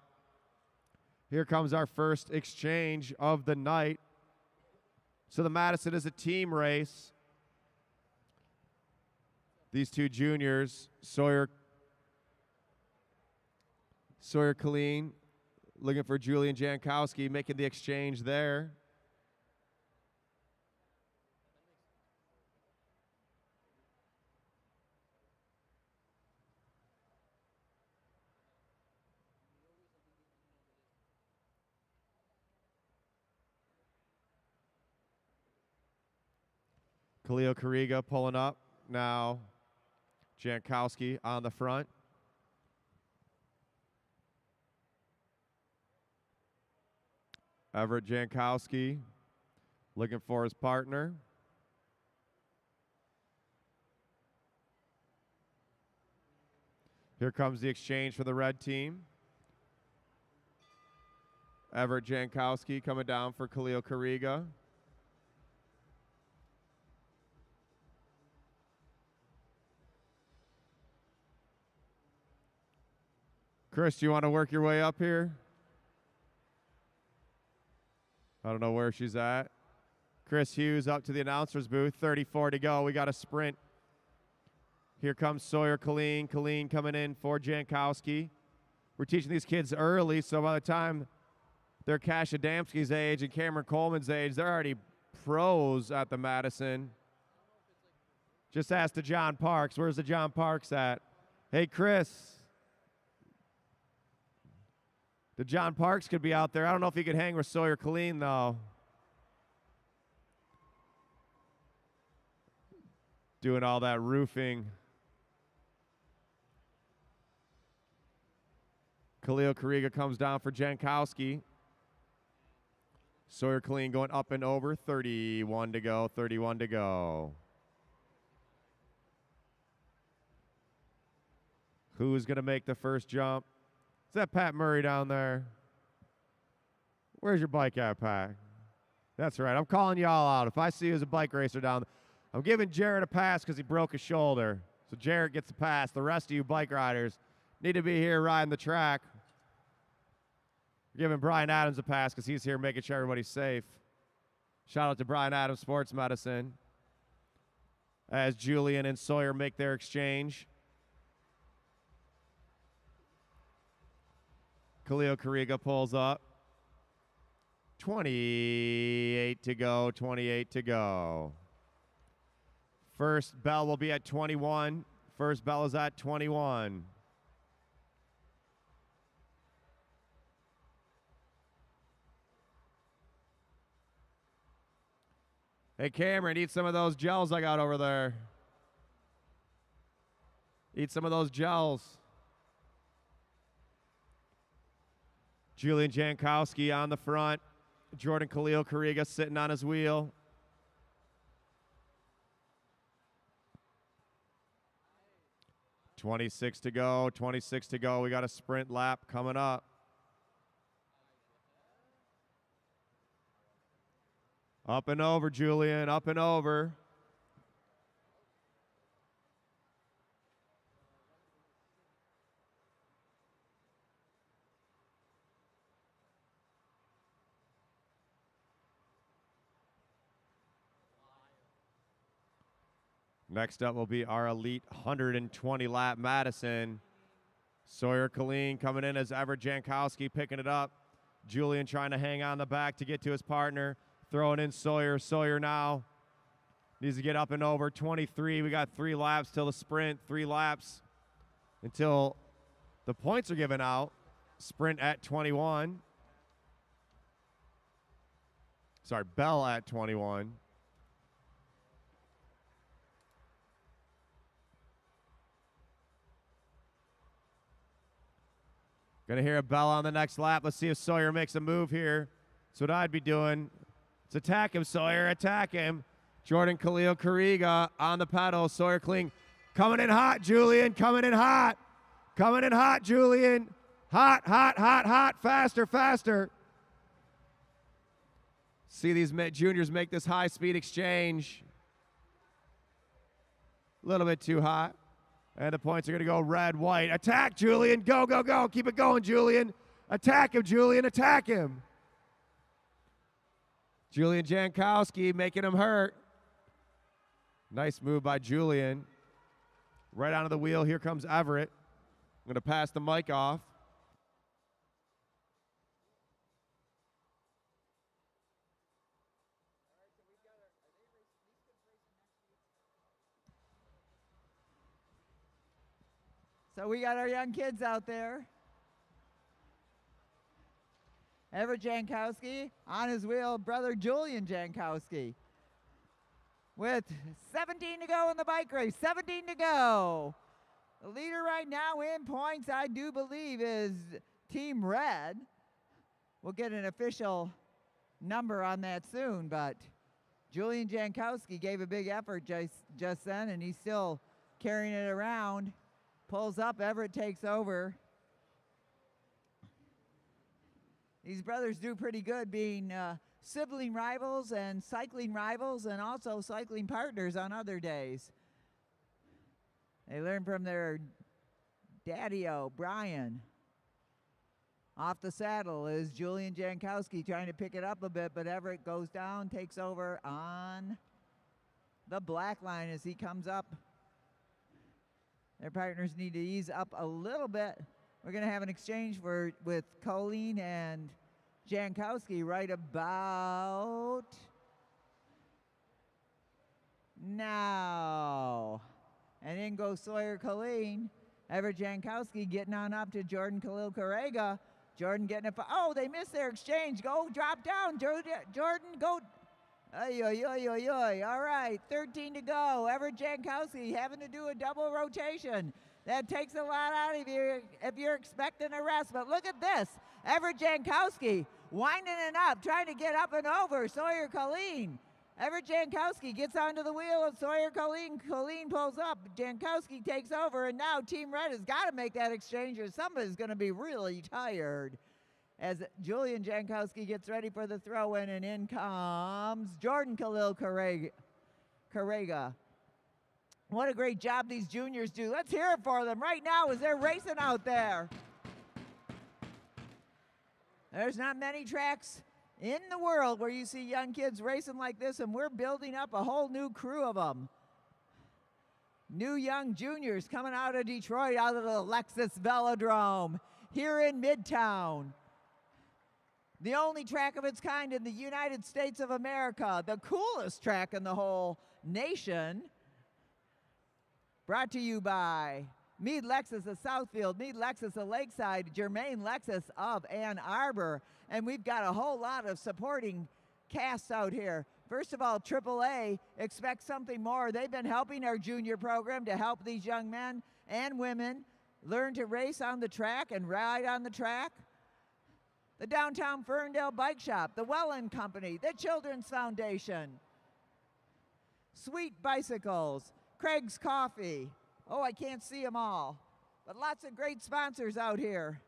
Here comes our first exchange of the night. So the Madison is a team race. These two juniors, Sawyer Colleen, looking for Julian Jankowski, making the exchange there. Khalil Kariga pulling up. Now Jankowski on the front. Everett Jankowski looking for his partner. Here comes the exchange for the red team. Everett Jankowski coming down for Khalil Kariga. Chris, do you want to work your way up here? I don't know where she's at. Chris Hughes up to the announcer's booth. 34 to go. We got a sprint. Here comes Sawyer Colleen. Colleen coming in for Jankowski. We're teaching these kids early, so by the time they're Cash Adamski's age and Cameron Coleman's age, they're already pros at the Madison. Just ask the John Parks. Where's the John Parks at? Hey, Chris. The John Parks could be out there. I don't know if he could hang with Sawyer Colleen, though. Doing all that roofing. Khalil Kariga comes down for Jankowski. Sawyer Colleen going up and over. 31 to go, 31 to go. Who's going to make the first jump? Is that Pat Murray down there? Where's your bike at, Pat? That's right. I'm calling y'all out. If I see you as a bike racer down there, I'm giving Jared a pass because he broke his shoulder. So Jared gets a pass. The rest of you bike riders need to be here riding the track. We're giving Brian Adams a pass because he's here making sure everybody's safe. Shout out to Brian Adams Sports Medicine as Julian and Sawyer make their exchange. Khalil Kariga pulls up. 28 to go, 28 to go. First bell will be at 21. First bell is at 21. Hey, Cameron, eat some of those gels I got over there. Eat some of those gels. Julian Jankowski on the front. Jordan Khalil Kariga sitting on his wheel. .26 to go, 26 to go. We got a sprint lap coming up. Up and over, Julian, up and over. Next up will be our elite 120 lap Madison. Sawyer Colleen coming in as Everett Jankowski picking it up. Julian trying to hang on the back to get to his partner. Throwing in Sawyer. Sawyer now needs to get up and over. 23. We got 3 laps till the sprint. 3 laps until the points are given out. Sprint at 21. Sorry, bell at 21. Gonna hear a bell on the next lap. Let's see if Sawyer makes a move here. That's what I'd be doing. Let's attack him, Sawyer. Attack him. Jordan Khalil Kariga on the pedal. Sawyer Kling coming in hot, Julian. Coming in hot. Coming in hot, Julian. Hot, hot, hot, hot. Faster, faster. See these juniors make this high-speed exchange. A little bit too hot. And the points are going to go red, white. Attack, Julian. Go, go, go. Keep it going, Julian. Attack him, Julian. Attack him. Julian Jankowski making him hurt. Nice move by Julian. Right onto the wheel. Here comes Everett. I'm going to pass the mic off. So we got our young kids out there. Everett Jankowski on his wheel, brother Julian Jankowski. With 17 to go in the bike race, 17 to go. The leader right now in points, I do believe, is Team Red. We'll get an official number on that soon, but Julian Jankowski gave a big effort just then, and he's still carrying it around. Pulls up, Everett takes over. These brothers do pretty good being sibling rivals and cycling rivals and also cycling partners on other days. They learn from their daddy-o, Brian. Off the saddle is Julian Jankowski trying to pick it up a bit, but Everett goes down, takes over on the black line as he comes up. Their partners need to ease up a little bit. We're going to have an exchange with Colleen and Jankowski right about now. And in goes Sawyer Colleen. Everett Jankowski getting on up to Jordan Khalil Kariga. Jordan getting it. Oh, they missed their exchange. Go drop down. Jordan, go. Oy, oy, oy, oy, oy. All right, 13 to go. Everett Jankowski having to do a double rotation. That takes a lot out of you if you're expecting a rest. But look at this. Everett Jankowski winding it up, trying to get up and over Sawyer Colleen. Everett Jankowski gets onto the wheel of Sawyer Colleen. Colleen pulls up. Jankowski takes over, and now Team Red has got to make that exchange or somebody's going to be really tired. As Julian Jankowski gets ready for the throw-in, and in comes Jordan Khalil Kariga. What a great job these juniors do. Let's hear it for them right now as they're racing out there. There's not many tracks in the world where you see young kids racing like this, and we're building up a whole new crew of them. New young juniors coming out of Detroit, out of the Lexus Velodrome. here in Midtown. The only track of its kind in the United States of America, the coolest track in the whole nation. Brought to you by Meade Lexus of Southfield, Meade Lexus of Lakeside, Germain Lexus of Ann Arbor, and we've got a whole lot of supporting casts out here. First of all, AAA expects something more. They've been helping our junior program to help these young men and women learn to race on the track and ride on the track. The Downtown Ferndale Bike Shop, the Welland Company, the Children's Foundation, Sweet Bicycles, Craig's Coffee. Oh, I can't see them all, but lots of great sponsors out here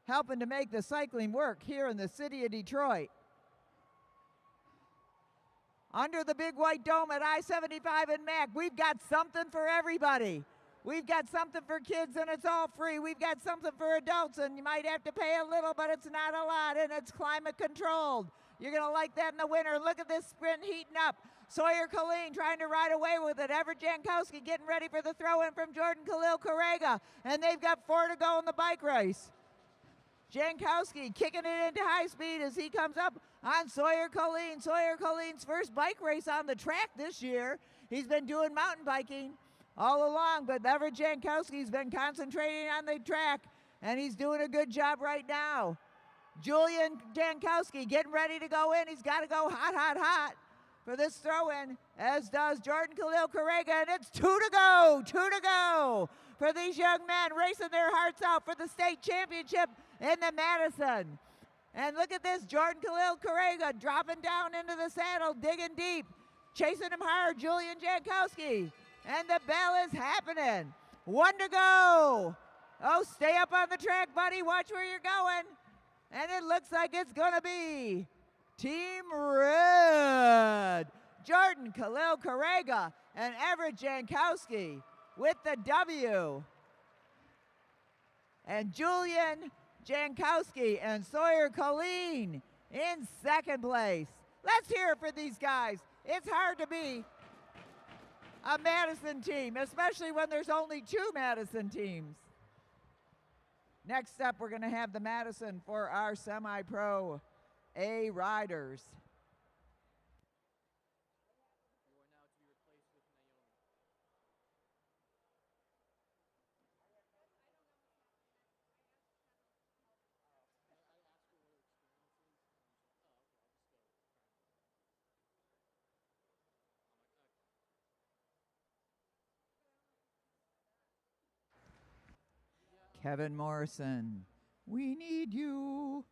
helping to make the cycling work here in the city of Detroit. Under the big white dome at I-75 and Mac, we've got something for everybody. We've got something for kids and it's all free. We've got something for adults and you might have to pay a little, but it's not a lot and it's climate controlled. You're gonna like that in the winter. Look at this sprint heating up. Sawyer Colleen trying to ride away with it. Everett Jankowski getting ready for the throw-in from Jordan Khalil Karega. And they've got 4 to go in the bike race. Jankowski kicking it into high speed as he comes up on Sawyer Colleen. Sawyer Colleen's first bike race on the track this year. He's been doing mountain biking all along, but Everett Jankowski's been concentrating on the track, and he's doing a good job right now. Julian Jankowski getting ready to go in. He's got to go hot, hot, hot for this throw-in, as does Jordan Khalil Karega, and it's 2 to go for these young men racing their hearts out for the state championship in the Madison. And look at this, Jordan Khalil Karega dropping down into the saddle, digging deep, chasing him hard, Julian Jankowski. And the bell is happening. 1 to go. Oh, stay up on the track, buddy. Watch where you're going. And it looks like it's going to be Team Red. Jordan Khalil Karega and Everett Jankowski with the W. And Julian Jankowski and Sawyer Colleen in second place. Let's hear it for these guys. It's hard to be a Madison team, especially when there's only 2 Madison teams. Next up, we're going to have the Madison for our semi-pro A riders. Kevin Morrison, we need you.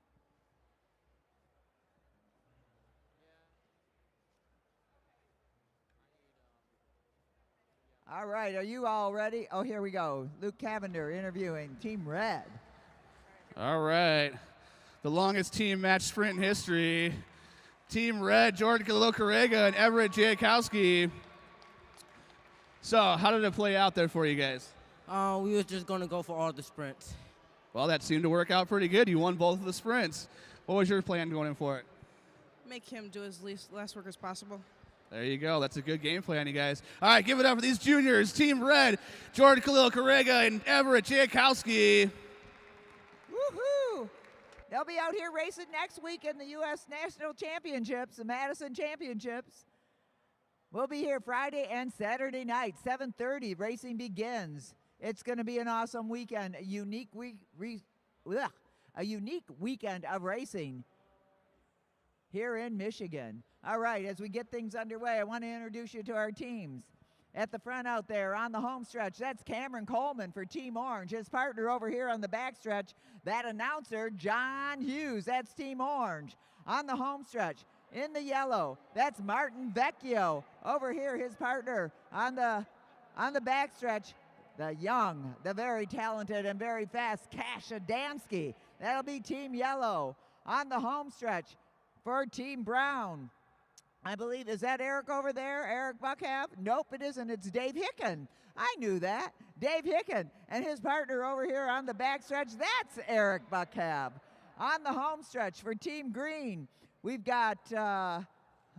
All right, are you all ready? Oh, here we go. Luke Cavender interviewing Team Red. All right. The longest team match sprint in history. Team Red, Jordan Khalil Karega and Everett Jankowski. So, how did it play out there for you guys? We was just going to go for all the sprints. Well, that seemed to work out pretty good. You won both of the sprints. What was your plan going in for it? Make him do as less work as possible. There you go. That's a good game plan, you guys. All right, give it up for these juniors. Team Red, Jordan Khalil Karega and Everett Jankowski. Woohoo! They'll be out here racing next week in the U.S. National Championships, the Madison Championships. We'll be here Friday and Saturday night, 7:30. Racing begins. It's going to be an awesome weekend, a unique weekend of racing here in Michigan. All right, as we get things underway, I want to introduce you to our teams. At the front out there on the home stretch, that's Cameron Coleman for Team Orange. His partner over here on the back stretch, that announcer, John Hughes, that's Team Orange. On the home stretch, in the yellow, that's Martin Vecchio. Over here, his partner on the back stretch, the young, the very talented and very fast Cash Adamski. That'll be Team Yellow. On the home stretch for Team Brown, I believe, is that Eric over there, Eric Buckhab? Nope, it isn't. It's Dave Hicken. I knew that. Dave Hicken and his partner over here on the back stretch, that's Eric Buckhab. On the home stretch for Team Green, we've got,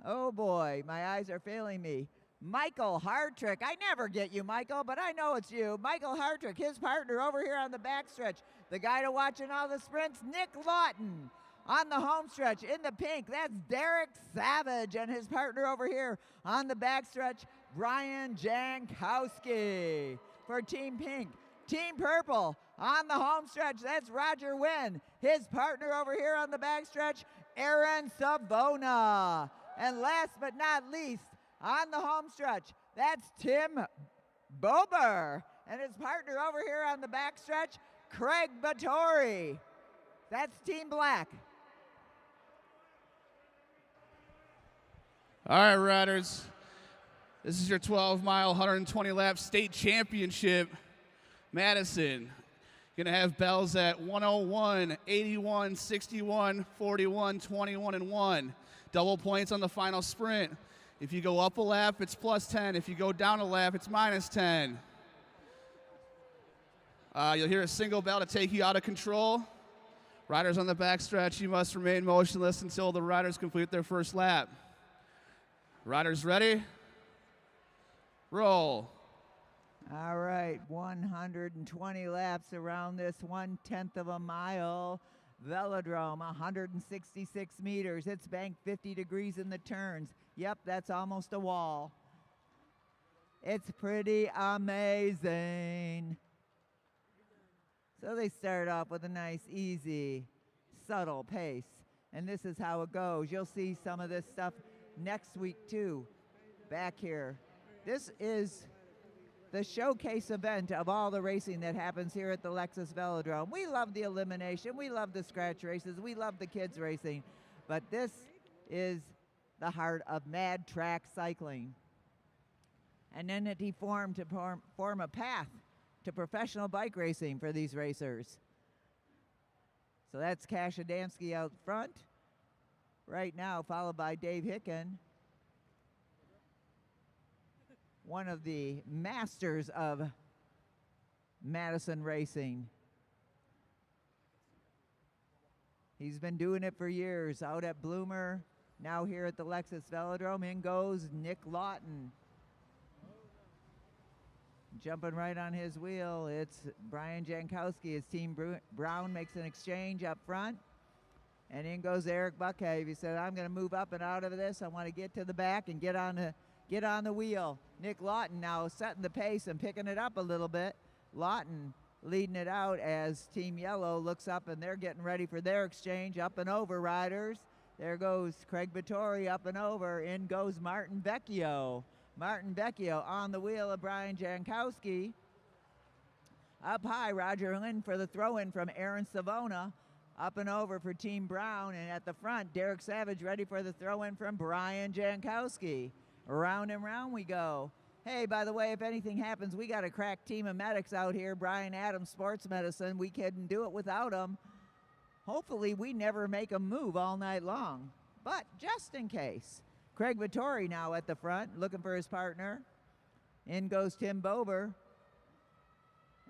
oh boy, my eyes are failing me. Michael Hartrick. I never get you, Michael, but I know it's you. Michael Hartrick, his partner over here on the backstretch. The guy to watch in all the sprints, Nick Lawton. On the home stretch in the pink, that's Derek Savage, and his partner over here on the backstretch, Brian Jankowski for Team Pink. Team Purple on the home stretch, that's Roger Wynn. His partner over here on the backstretch, Aaron Savona. And last but not least, on the home stretch, that's Tim Bober. And his partner over here on the backstretch, Craig Battori. That's Team Black. All right, riders. This is your 12-mile, 120-lap state championship. Madison. Going to have bells at 101, 81, 61, 41, 21, and 1. Double points on the final sprint. If you go up a lap, it's plus 10. If you go down a lap, it's minus 10. You'll hear a single bell to take you out of control. Riders on the backstretch, you must remain motionless until the riders complete their first lap. Riders ready? Roll. All right, 120 laps around this 1/10 of a mile velodrome, 166 meters. It's banked 50 degrees in the turns. Yep, that's almost a wall. It's pretty amazing. So they start off with a nice, easy, subtle pace. And this is how it goes. You'll see some of this stuff next week too, back here. This is the showcase event of all the racing that happens here at the Lexus Velodrome. We love the elimination, we love the scratch races, we love the kids racing, but this is the heart of mad track cycling. An entity formed to form a path to professional bike racing for these racers. So that's Cash Adamski out front right now, followed by Dave Hicken, one of the masters of Madison racing. He's been doing it for years, out at Bloomer, now here at the Lexus Velodrome. In goes Nick Lawton. Jumping right on his wheel, it's Brian Jankowski. His Team Brown makes an exchange up front. And in goes Eric Buckhead. He said, I'm going to move up and out of this. I want to get to the back and get on the wheel. Nick Lawton now setting the pace and picking it up a little bit. Lawton leading it out as Team Yellow looks up, and they're getting ready for their exchange. Up and over, riders. There goes Craig Battori up and over. In goes Martin Vecchio. Martin Vecchio on the wheel of Brian Jankowski. Up high, Roger Lynn for the throw-in from Aaron Savona. Up and over for Team Brown, and at the front, Derek Savage ready for the throw-in from Brian Jankowski. Round and round we go. Hey, by the way, if anything happens, we got a crack team of medics out here. Brian Adams, Sports Medicine. We couldn't do it without them. Hopefully, we never make them move all night long, but just in case. Craig Vittori now at the front, looking for his partner. In goes Tim Bober.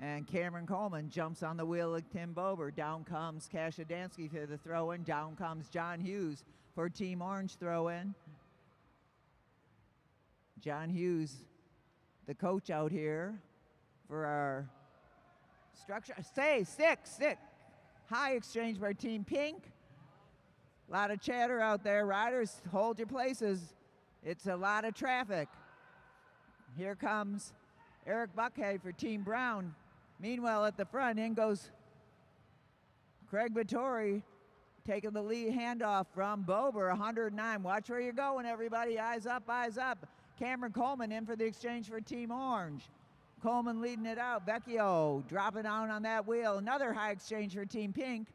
And Cameron Coleman jumps on the wheel of Tim Bober. Down comes Cash Adamski for the throw-in. Down comes John Hughes for Team Orange throw-in. John Hughes, the coach out here for our structure. Stick. High exchange by Team Pink. A lot of chatter out there. Riders, hold your places. It's a lot of traffic. Here comes Eric Buckhead for Team Brown. Meanwhile, at the front, in goes Craig Vittori, taking the lead handoff from Bober, 109. Watch where you're going, everybody. Eyes up, eyes up. Cameron Coleman in for the exchange for Team Orange. Coleman leading it out. Vecchio dropping down on that wheel. Another high exchange for Team Pink.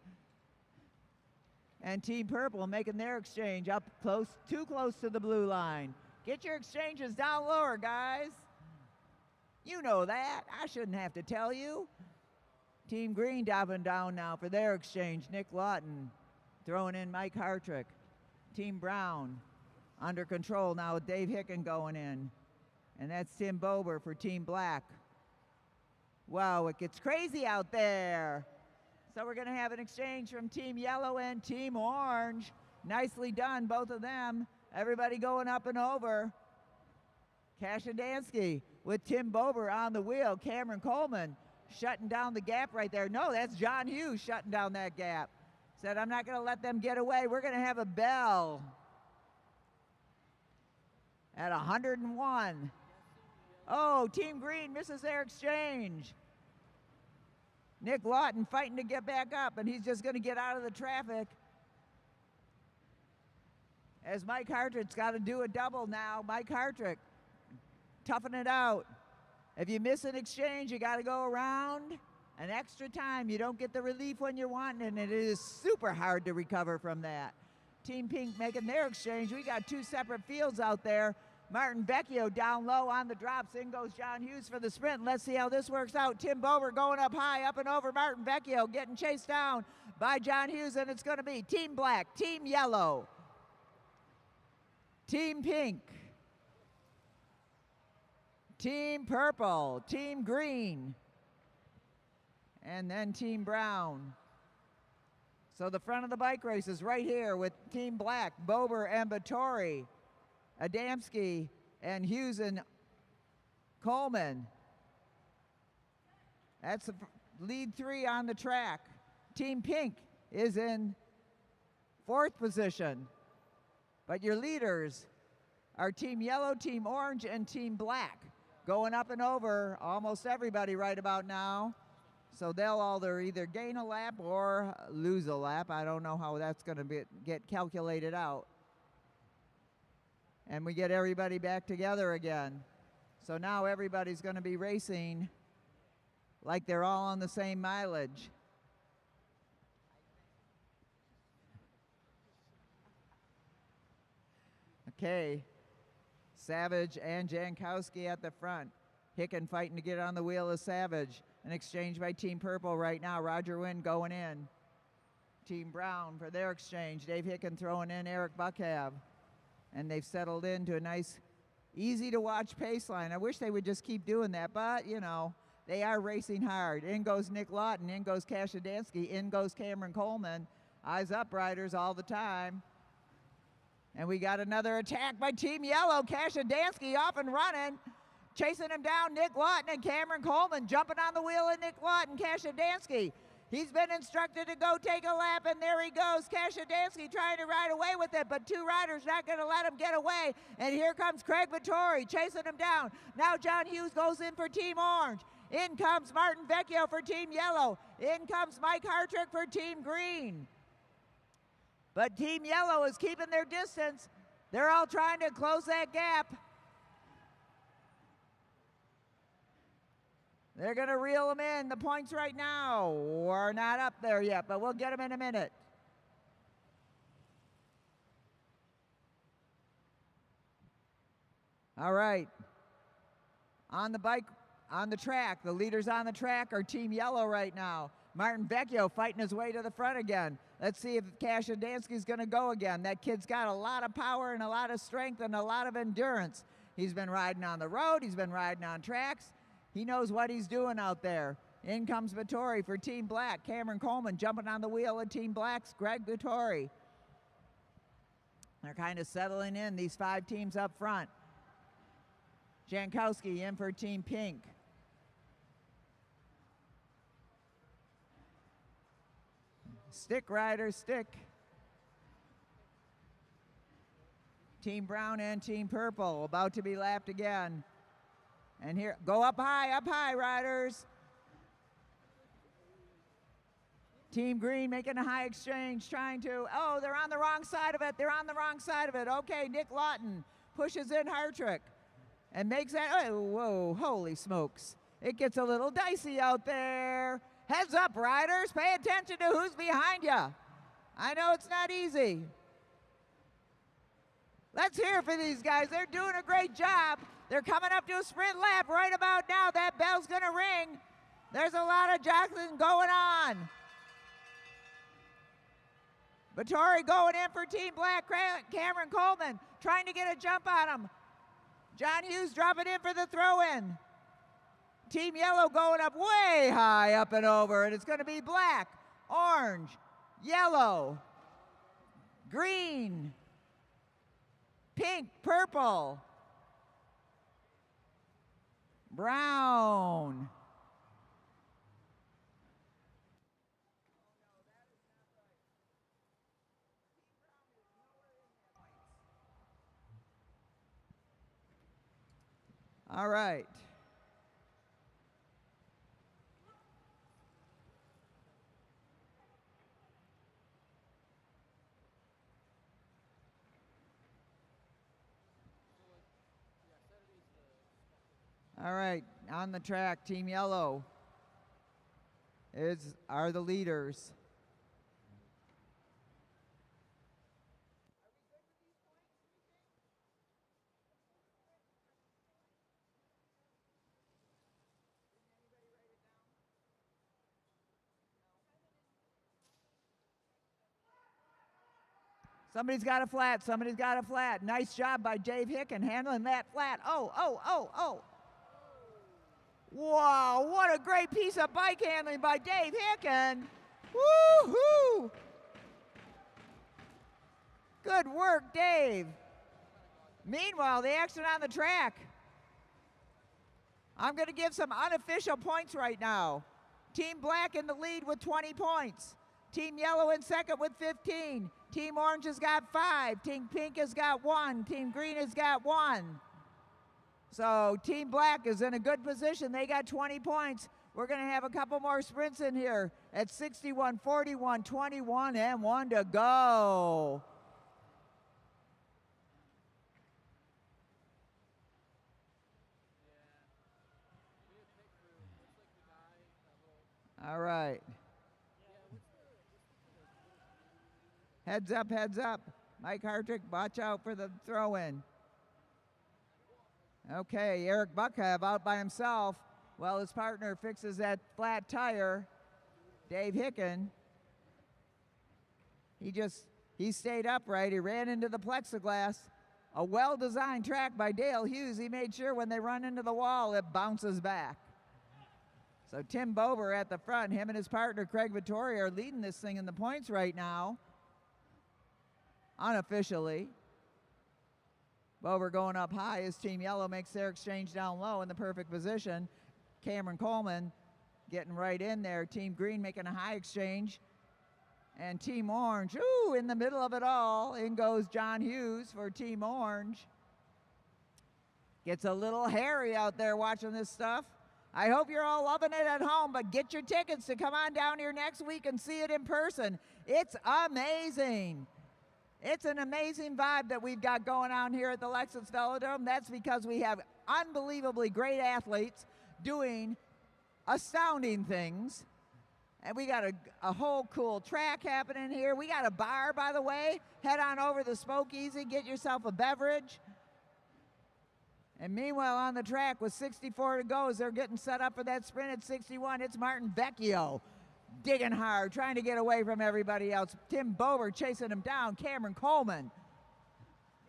And Team Purple making their exchange up close, too close to the blue line. Get your exchanges down lower, guys. You know that. I shouldn't have to tell you. Team Green dropping down now for their exchange. Nick Lawton throwing in Mike Hartrick. Team Brown under control now with Dave Hicken going in. And that's Tim Bober for Team Black. Wow, it gets crazy out there. So we're going to have an exchange from Team Yellow and Team Orange. Nicely done, both of them. Everybody going up and over. Kashidansky with Tim Bober on the wheel. Cameron Coleman shutting down the gap right there. No, that's John Hughes shutting down that gap. Said, I'm not going to let them get away. We're going to have a bell at 101. Oh, Team Green misses their exchange. Nick Lawton fighting to get back up, and he's just going to get out of the traffic. As Mike Hartrick's got to do a double now. Mike Hartrick, toughen it out. If you miss an exchange, you got to go around an extra time. You don't get the relief when you're wanting, and it is super hard to recover from that. Team Pink making their exchange. We got two separate fields out there. Martin Vecchio down low on the drops. In goes John Hughes for the sprint. Let's see how this works out. Tim Bober going up high, up and over Martin Vecchio, getting chased down by John Hughes, and it's going to be Team Black, Team Yellow, Team Pink, Team Purple, Team Green, and then Team Brown. So the front of the bike race is right here with Team Black, Bober and Battori, Adamski and Hughes and Coleman. That's the lead three on the track. Team Pink is in fourth position. But your leaders are Team Yellow, Team Orange, and Team Black. Going up and over almost everybody right about now. So they'll either gain a lap or lose a lap. I don't know how that's going to get calculated out. And we get everybody back together again. So now everybody's going to be racing like they're all on the same mileage. Okay, Savage and Jankowski at the front. Hicken fighting to get on the wheel of Savage. An exchange by Team Purple right now. Roger Wynn going in. Team Brown for their exchange. Dave Hicken throwing in Eric Buckhav. And they've settled into a nice, easy-to-watch pace line. I wish they would just keep doing that, but, you know, they are racing hard. In goes Nick Lawton. In goes Kashidansky. In goes Cameron Coleman. Eyes up, riders, all the time. And we got another attack by Team Yellow. Kashidansky off and running. Chasing him down, Nick Lawton and Cameron Coleman jumping on the wheel of Nick Lawton. Kashidansky, he's been instructed to go take a lap, and there he goes. Kashidansky trying to ride away with it, but two riders not going to let him get away. And here comes Craig Vittori chasing him down. Now John Hughes goes in for Team Orange. In comes Martin Vecchio for Team Yellow. In comes Mike Hartrick for Team Green. But Team Yellow is keeping their distance. They're all trying to close that gap. They're going to reel them in. The points right now are not up there yet, but we'll get them in a minute. All right. On the bike, on the track, the leaders on the track are Team Yellow right now. Martin Vecchio fighting his way to the front again. Let's see if Kashidansky's going to go again. That kid's got a lot of power and a lot of strength and a lot of endurance. He's been riding on the road. He's been riding on tracks. He knows what he's doing out there. In comes Vittori for Team Black. Cameron Coleman jumping on the wheel of Team Black's Greg Vittori. They're kind of settling in, these five teams up front. Jankowski in for Team Pink. Stick riders, stick. Team Brown and Team Purple about to be lapped again. And here, go up high, riders. Team Green making a high exchange, trying to, oh, they're on the wrong side of it. They're on the wrong side of it. Okay, Nick Lawton pushes in Hartrick and makes that, oh, whoa, holy smokes. It gets a little dicey out there. Heads up, riders. Pay attention to who's behind you. I know it's not easy. Let's hear for these guys. They're doing a great job. They're coming up to a sprint lap right about now. That bell's going to ring. There's a lot of jockeying going on. Vittori going in for Team Black. Cameron Coleman trying to get a jump on him. John Hughes dropping in for the throw-in. Team Yellow going up way high, up and over, and it's going to be black, orange, yellow, green, pink, purple. Brown. All right. All right, on the track, Team Yellow are the leaders. Somebody's got a flat. Somebody's got a flat. Nice job by Dave Hicken handling that flat. Oh. Wow, what a great piece of bike handling by Dave Hicken. Woo-hoo! Good work, Dave. Meanwhile, the action on the track. I'm going to give some unofficial points right now. Team Black in the lead with 20 points. Team Yellow in second with 15. Team Orange has got 5. Team Pink has got 1. Team Green has got 1. So Team Black is in a good position. They got 20 points. We're going to have a couple more sprints in here at 61, 41, 21, and 1 to go. All right. Heads up, heads up. Mike Hartrick, watch out for the throw-in. Okay, Eric Buckhev out by himself while his partner fixes that flat tire. Dave Hicken. He stayed upright. He ran into the plexiglass. A well-designed track by Dale Hughes. He made sure when they run into the wall, it bounces back. So Tim Bober at the front, him and his partner Craig Vittori are leading this thing in the points right now. Unofficially. Bober going up high as Team Yellow makes their exchange down low in the perfect position. Cameron Coleman getting right in there. Team Green making a high exchange. And Team Orange, ooh, in the middle of it all, in goes John Hughes for Team Orange. Gets a little hairy out there watching this stuff. I hope you're all loving it at home, but get your tickets to come on down here next week and see it in person. It's amazing. It's an amazing vibe that we've got going on here at the Lexus Velodrome. That's because we have unbelievably great athletes doing astounding things. And we got a whole cool track happening here. We got a bar, by the way. Head on over to Spoke Easy, get yourself a beverage. And meanwhile, on the track with 64 to go as they're getting set up for that sprint at 61, it's Martin Vecchio digging hard, trying to get away from everybody else. Tim Bober chasing him down. Cameron Coleman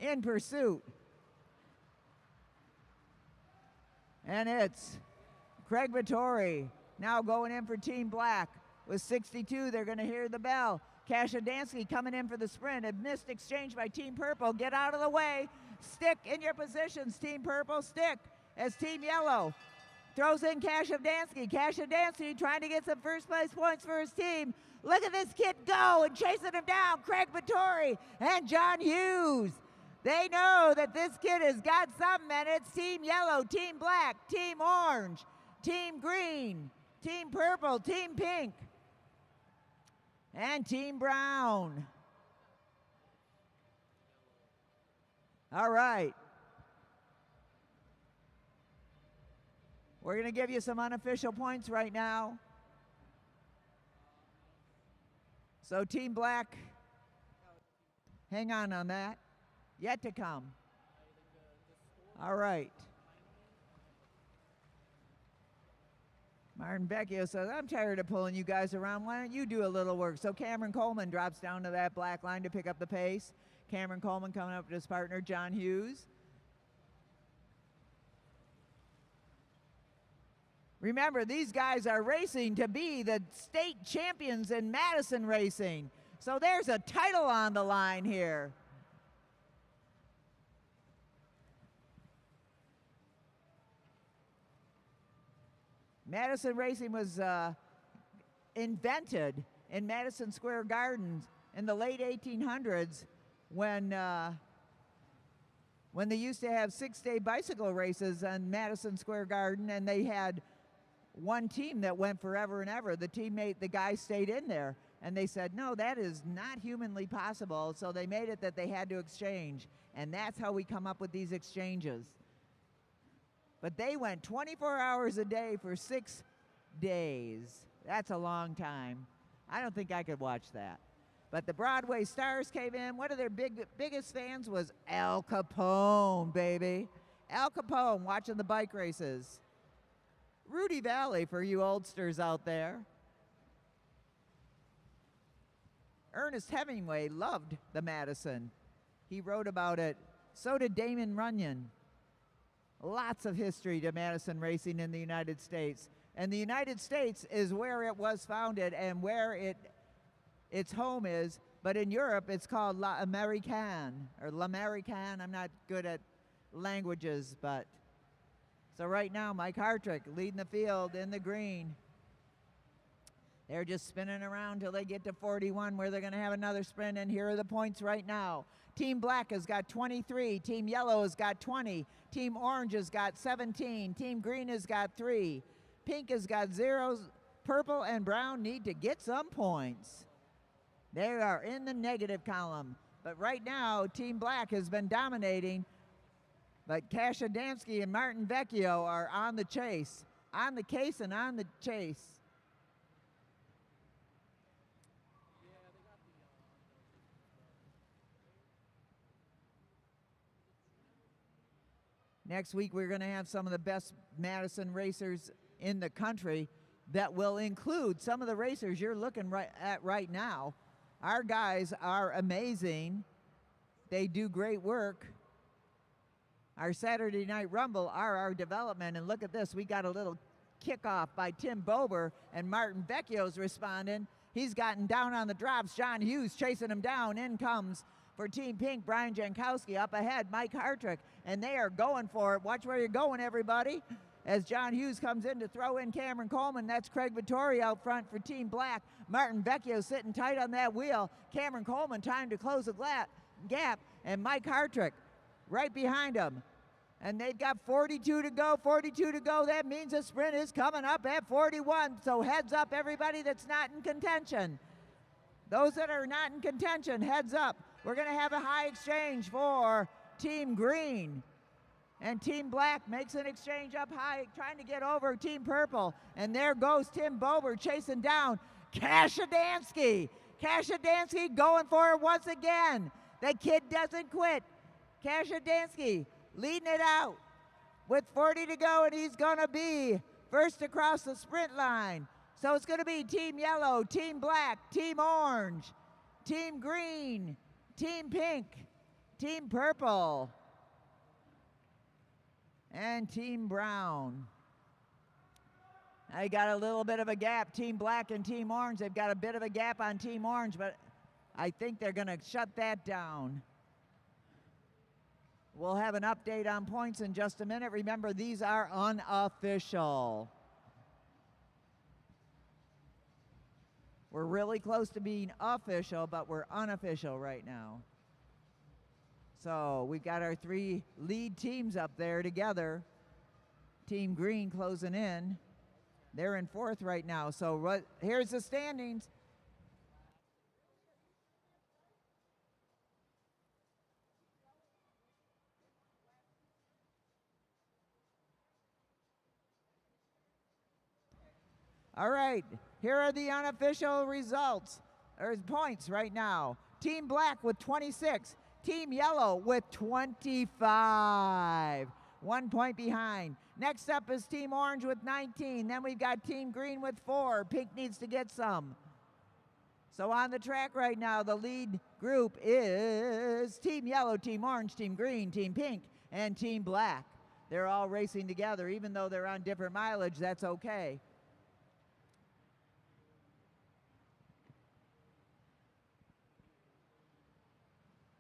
in pursuit. And it's Craig Vittori now going in for Team Black. With 62, they're going to hear the bell. Kashidansky coming in for the sprint. A missed exchange by Team Purple. Get out of the way. Stick in your positions, Team Purple. Stick as Team Yellow throws in Kashidansky. Kashidansky trying to get some first place points for his team. Look at this kid go and chasing him down. Craig Vittori and John Hughes. They know that this kid has got something, and it's Team Yellow, Team Black, Team Orange, Team Green, Team Purple, Team Pink, and Team Brown. All right. We're going to give you some unofficial points right now. So Team Black, hang on that. Yet to come. All right. Martin Vecchio says, I'm tired of pulling you guys around. Why don't you do a little work? So Cameron Coleman drops down to that black line to pick up the pace. Cameron Coleman coming up with his partner, John Hughes. Remember, these guys are racing to be the state champions in Madison racing. So there's a title on the line here. Madison racing was invented in Madison Square Gardens in the late 1800s when they used to have 6-day bicycle races on Madison Square Garden, and they had one team that went forever and ever. The guy stayed in there, and they said, no, that is not humanly possible, so they made it that they had to exchange, and that's how we come up with these exchanges. But they went 24 hours a day for 6 days. That's a long time. I don't think I could watch that. But the Broadway stars came in. One of their biggest fans was Al Capone, baby. Al Capone watching the bike races. Rudy Valley for you oldsters out there. Ernest Hemingway loved the Madison. He wrote about it. So did Damon Runyon. Lots of history to Madison racing in the United States. And the United States is where it was founded and where its home is. But in Europe, it's called La Americaine, or L'Americaine. I'm not good at languages, but. So right now, Mike Hartrick leading the field in the green. They're just spinning around till they get to 41, where they're going to have another sprint, and here are the points right now. Team Black has got 23, Team Yellow has got 20, Team Orange has got 17, Team Green has got 3, Pink has got 0, Purple and Brown need to get some points. They are in the negative column, but right now, Team Black has been dominating, but Kasia Dansky and Martin Vecchio are on the chase, on the case and on the chase. Next week, we're going to have some of the best Madison racers in the country that will include some of the racers you're looking at right now. Our guys are amazing. They do great work. Our Saturday Night Rumble are our development, and look at this. We got a little kickoff by Tim Bober, and Martin Vecchio's responding. He's gotten down on the drops. John Hughes chasing him down. In comes for Team Pink, Brian Jankowski. Up ahead, Mike Hartrick, and they are going for it. Watch where you're going, everybody. As John Hughes comes in to throw in Cameron Coleman, that's Craig Vittori out front for Team Black. Martin Vecchio sitting tight on that wheel. Cameron Coleman time to close the gap, and Mike Hartrick right behind him. And they've got 42 to go, 42 to go. That means the sprint is coming up at 41. So heads up, everybody that's not in contention. Those that are not in contention, heads up. We're going to have a high exchange for Team Green. And Team Black makes an exchange up high, trying to get over Team Purple. And there goes Tim Bober chasing down Kasia Dansky. Kasia Dansky going for it once again. The kid doesn't quit. Kasia Dansky leading it out with 40 to go, and he's going to be first across the sprint line. So it's going to be Team Yellow, Team Black, Team Orange, Team Green, Team Pink, Team Purple, and Team Brown. I got a little bit of a gap. Team Black and Team Orange, they've got a bit of a gap on Team Orange, but I think they're going to shut that down. We'll have an update on points in just a minute. Remember, these are unofficial. We're really close to being official, but we're unofficial right now. So we've got our 3 lead teams up there together. Team Green closing in. They're in 4th right now. So here's the standings. All right, here are the unofficial results. There's points right now. Team Black with 26. Team Yellow with 25. 1 point behind. Next up is Team Orange with 19. Then we've got Team Green with 4. Pink needs to get some. So on the track right now, the lead group is Team Yellow, Team Orange, Team Green, Team Pink, and Team Black. They're all racing together. Even though they're on different mileage, that's okay.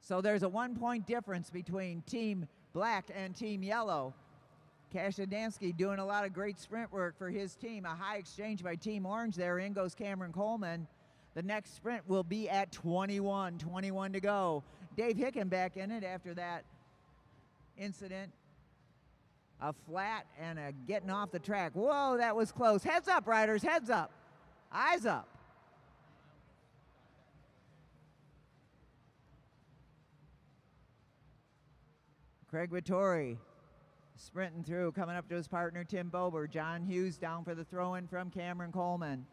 So there's a 1 point difference between Team Black and Team Yellow. Kashadansky doing a lot of great sprint work for his team. A high exchange by Team Orange there. In goes Cameron Coleman. The next sprint will be at 21 to go. Dave Hicken back in it after that incident. A flat and a getting off the track. Whoa, that was close. Heads up, riders, heads up. Eyes up. Craig Vittori sprinting through, coming up to his partner Tim Bober. John Hughes down for the throw-in from Cameron Coleman.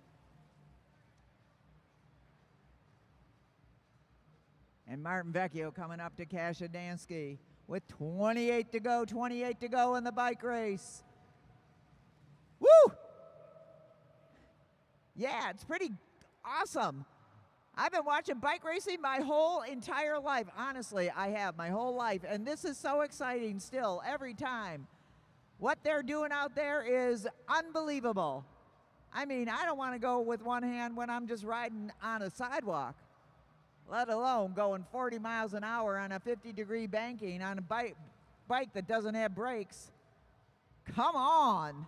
And Martin Vecchio coming up to Kashadansky with 28 to go in the bike race. Woo! Yeah, it's pretty awesome. I've been watching bike racing my whole entire life. Honestly, I have my whole life. And this is so exciting still, every time. What they're doing out there is unbelievable. I mean, I don't want to go with one hand when I'm just riding on a sidewalk, let alone going 40 miles an hour on a 50-degree banking on a bike that doesn't have brakes. Come on.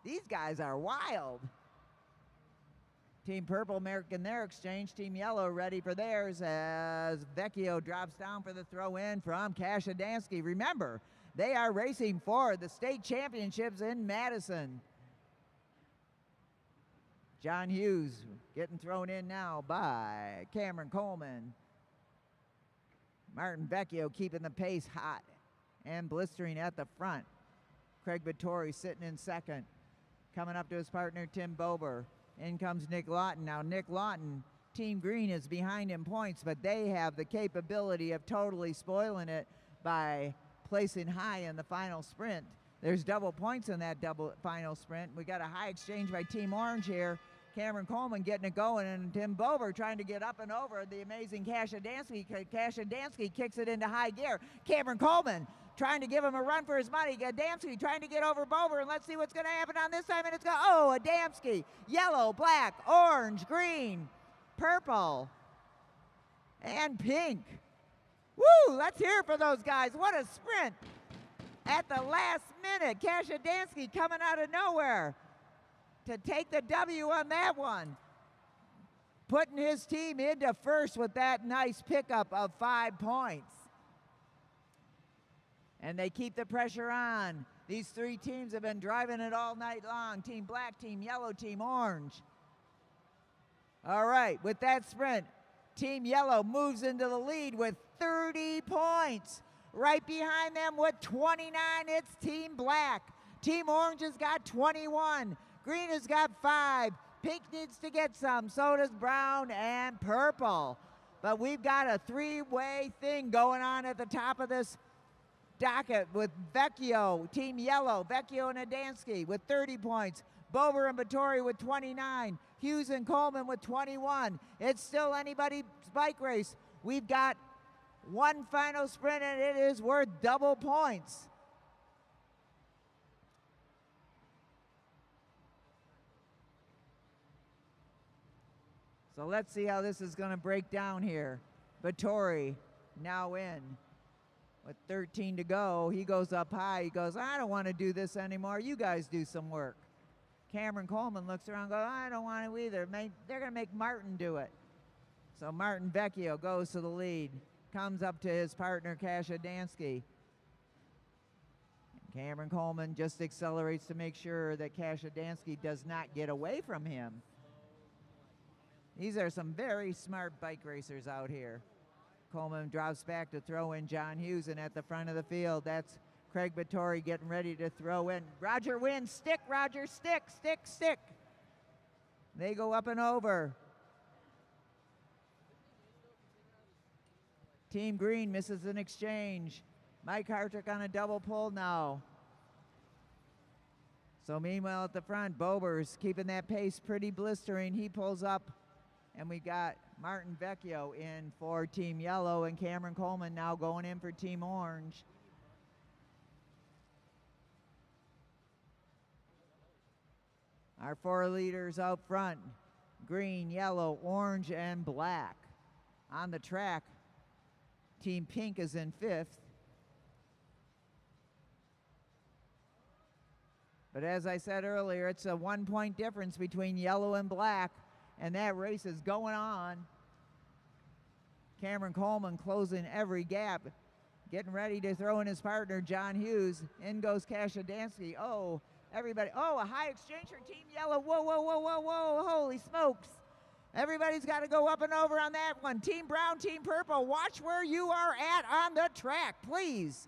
These guys are wild. Team Purple making their exchange. Team Yellow ready for theirs as Vecchio drops down for the throw-in from Kashadansky. Remember, they are racing for the state championships in Madison. John Hughes getting thrown in now by Cameron Coleman. Martin Vecchio keeping the pace hot and blistering at the front. Craig Vittori sitting in second. Coming up to his partner Tim Bober. In comes Nick Lawton. Now Nick Lawton, Team Green is behind in points, but they have the capability of totally spoiling it by placing high in the final sprint. There's double points in that double final sprint. We got a high exchange by Team Orange here. Cameron Coleman getting it going, and Tim Bober trying to get up and over the amazing Kashadansky. Kashadansky kicks it into high gear. Cameron Coleman trying to give him a run for his money. Adamski trying to get over Bober, and let's see what's going to happen on this time. And it's going, oh, Adamski. Yellow, black, orange, green, purple, and pink. Woo, let's hear it for those guys. What a sprint at the last minute. Kashadansky coming out of nowhere to take the W on that one. Putting his team into first with that nice pickup of 5 points. And they keep the pressure on. These three teams have been driving it all night long. Team Black, Team Yellow, Team Orange. All right, with that sprint, Team Yellow moves into the lead with 30 points. Right behind them with 29, it's Team Black. Team Orange has got 21. Green has got 5. Pink needs to get some. So does brown and purple. But we've got a three-way thing going on at the top of this docket with Vecchio, Team Yellow, Vecchio and Adamski with 30 points. Bober and Vittori with 29. Hughes and Coleman with 21. It's still anybody's bike race. We've got one final sprint, and it is worth double points. So let's see how this is going to break down here. Vittori now in with 13 to go. He goes up high. He goes, I don't want to do this anymore. You guys do some work. Cameron Coleman looks around and goes, I don't want to either. They're going to make Martin do it. So Martin Vecchio goes to the lead, comes up to his partner Kashadansky. Cameron Coleman just accelerates to make sure that Kashadansky does not get away from him. These are some very smart bike racers out here. Coleman drops back to throw in John Hughes, and at the front of the field, that's Craig Vittori getting ready to throw in. Roger wins. Stick, Roger, stick, stick, stick. They go up and over. Team Green misses an exchange. Mike Hartrick on a double pull now. So meanwhile at the front, Bober's keeping that pace pretty blistering. He pulls up, and we got Martin Vecchio in for Team Yellow, and Cameron Coleman now going in for Team Orange. Our four leaders out front, green, yellow, orange, and black. On the track, Team Pink is in 5th. But as I said earlier, it's a 1-point difference between yellow and black, and that race is going on. Cameron Coleman closing every gap, getting ready to throw in his partner, John Hughes. In goes Kashadansky. Oh, everybody. Oh, a high exchange for Team Yellow. Whoa, whoa, whoa, whoa, whoa. Holy smokes. Everybody's got to go up and over on that one. Team Brown, Team Purple, watch where you are at on the track, please.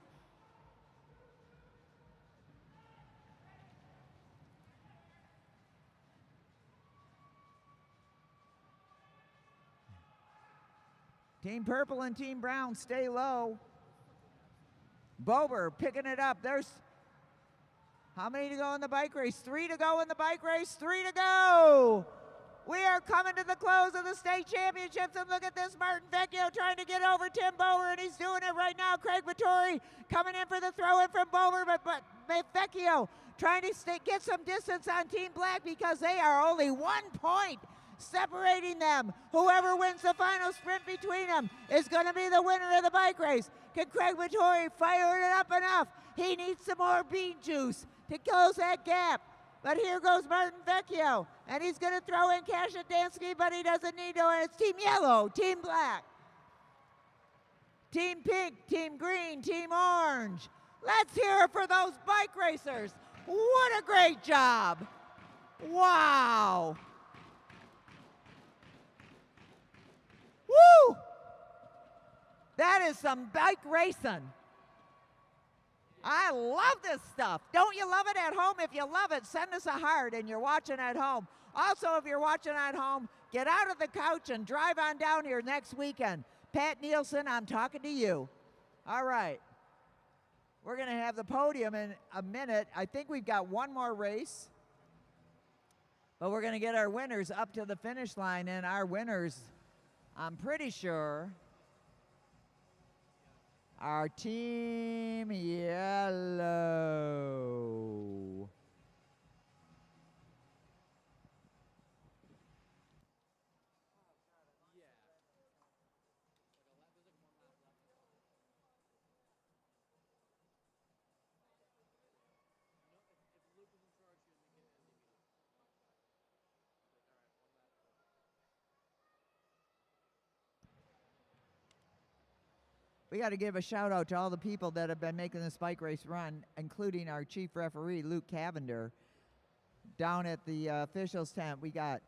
Team Purple and Team Brown, stay low. Bober picking it up. There's how many to go in the bike race? 3 to go in the bike race. 3 to go. We are coming to the close of the state championships, and look at this, Martin Vecchio trying to get over Tim Bober, and he's doing it right now. Craig Vittori coming in for the throw-in from Bober, but Vecchio trying to get some distance on Team Black because they are only 1 point separating them. Whoever wins the final sprint between them is going to be the winner of the bike race. Can Craig Vittori fire it up enough? He needs some more bean juice to close that gap. But here goes Martin Vecchio, and he's going to throw in Kashadansky, but he doesn't need to. And it's Team Yellow, Team Black, Team Pink, Team Green, Team Orange. Let's hear it for those bike racers. What a great job. Wow. Woo! That is some bike racing. I love this stuff. Don't you love it at home? If you love it, send us a heart and you're watching at home. Also, if you're watching at home, get out of the couch and drive on down here next weekend. Pat Nielsen, I'm talking to you. All right. We're going to have the podium in a minute. I think we've got one more race. But we're going to get our winners up to the finish line, and our winners, I'm pretty sure, our Team Yellow. We got to give a shout out to all the people that have been making this bike race run, including our chief referee, Luke Cavender. Down at the officials tent, we got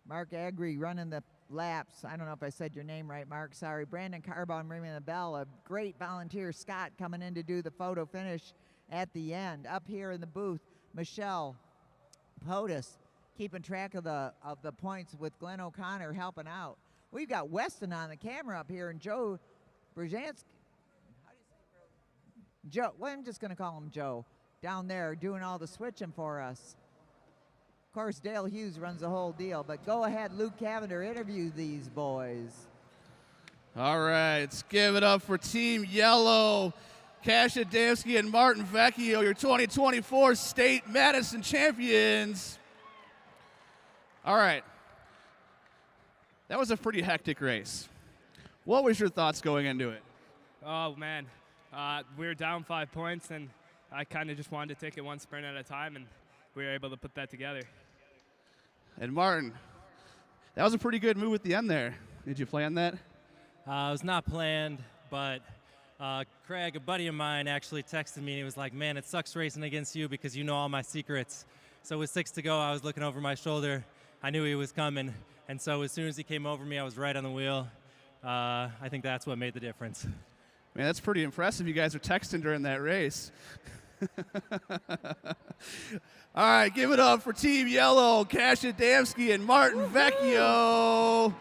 Mark Agri running the laps. I don't know if I said your name right, Mark. Sorry. Brandon Carbon ringing the bell. A great volunteer, Scott, coming in to do the photo finish at the end. Up here in the booth, Michelle POTUS keeping track of the points with Glenn O'Connor helping out. We've got Weston on the camera up here, and Joe Brzezinski, Joe, well, I'm just going to call him Joe, down there doing all the switching for us. Of course, Dale Hughes runs the whole deal, but go ahead, Luke Cavender, interview these boys. All right, let's give it up for Team Yellow, Kashadansky and Martin Vecchio, your 2024 State Madison champions. All right, that was a pretty hectic race. What was your thoughts going into it? Oh, man. We were down 5 points, and I kind of just wanted to take it one sprint at a time, and we were able to put that together. And Martin, that was a pretty good move at the end there. Did you plan that? It was not planned, but Craig, a buddy of mine, actually texted me, and he was like, man, it sucks racing against you because you know all my secrets. So with 6 to go, I was looking over my shoulder. I knew he was coming, and so as soon as he came over me, I was right on the wheel. I think that's what made the difference. Man, that's pretty impressive. You guys are texting during that race. All right, give it up for Team Yellow, Kashadansky and Martin Vecchio.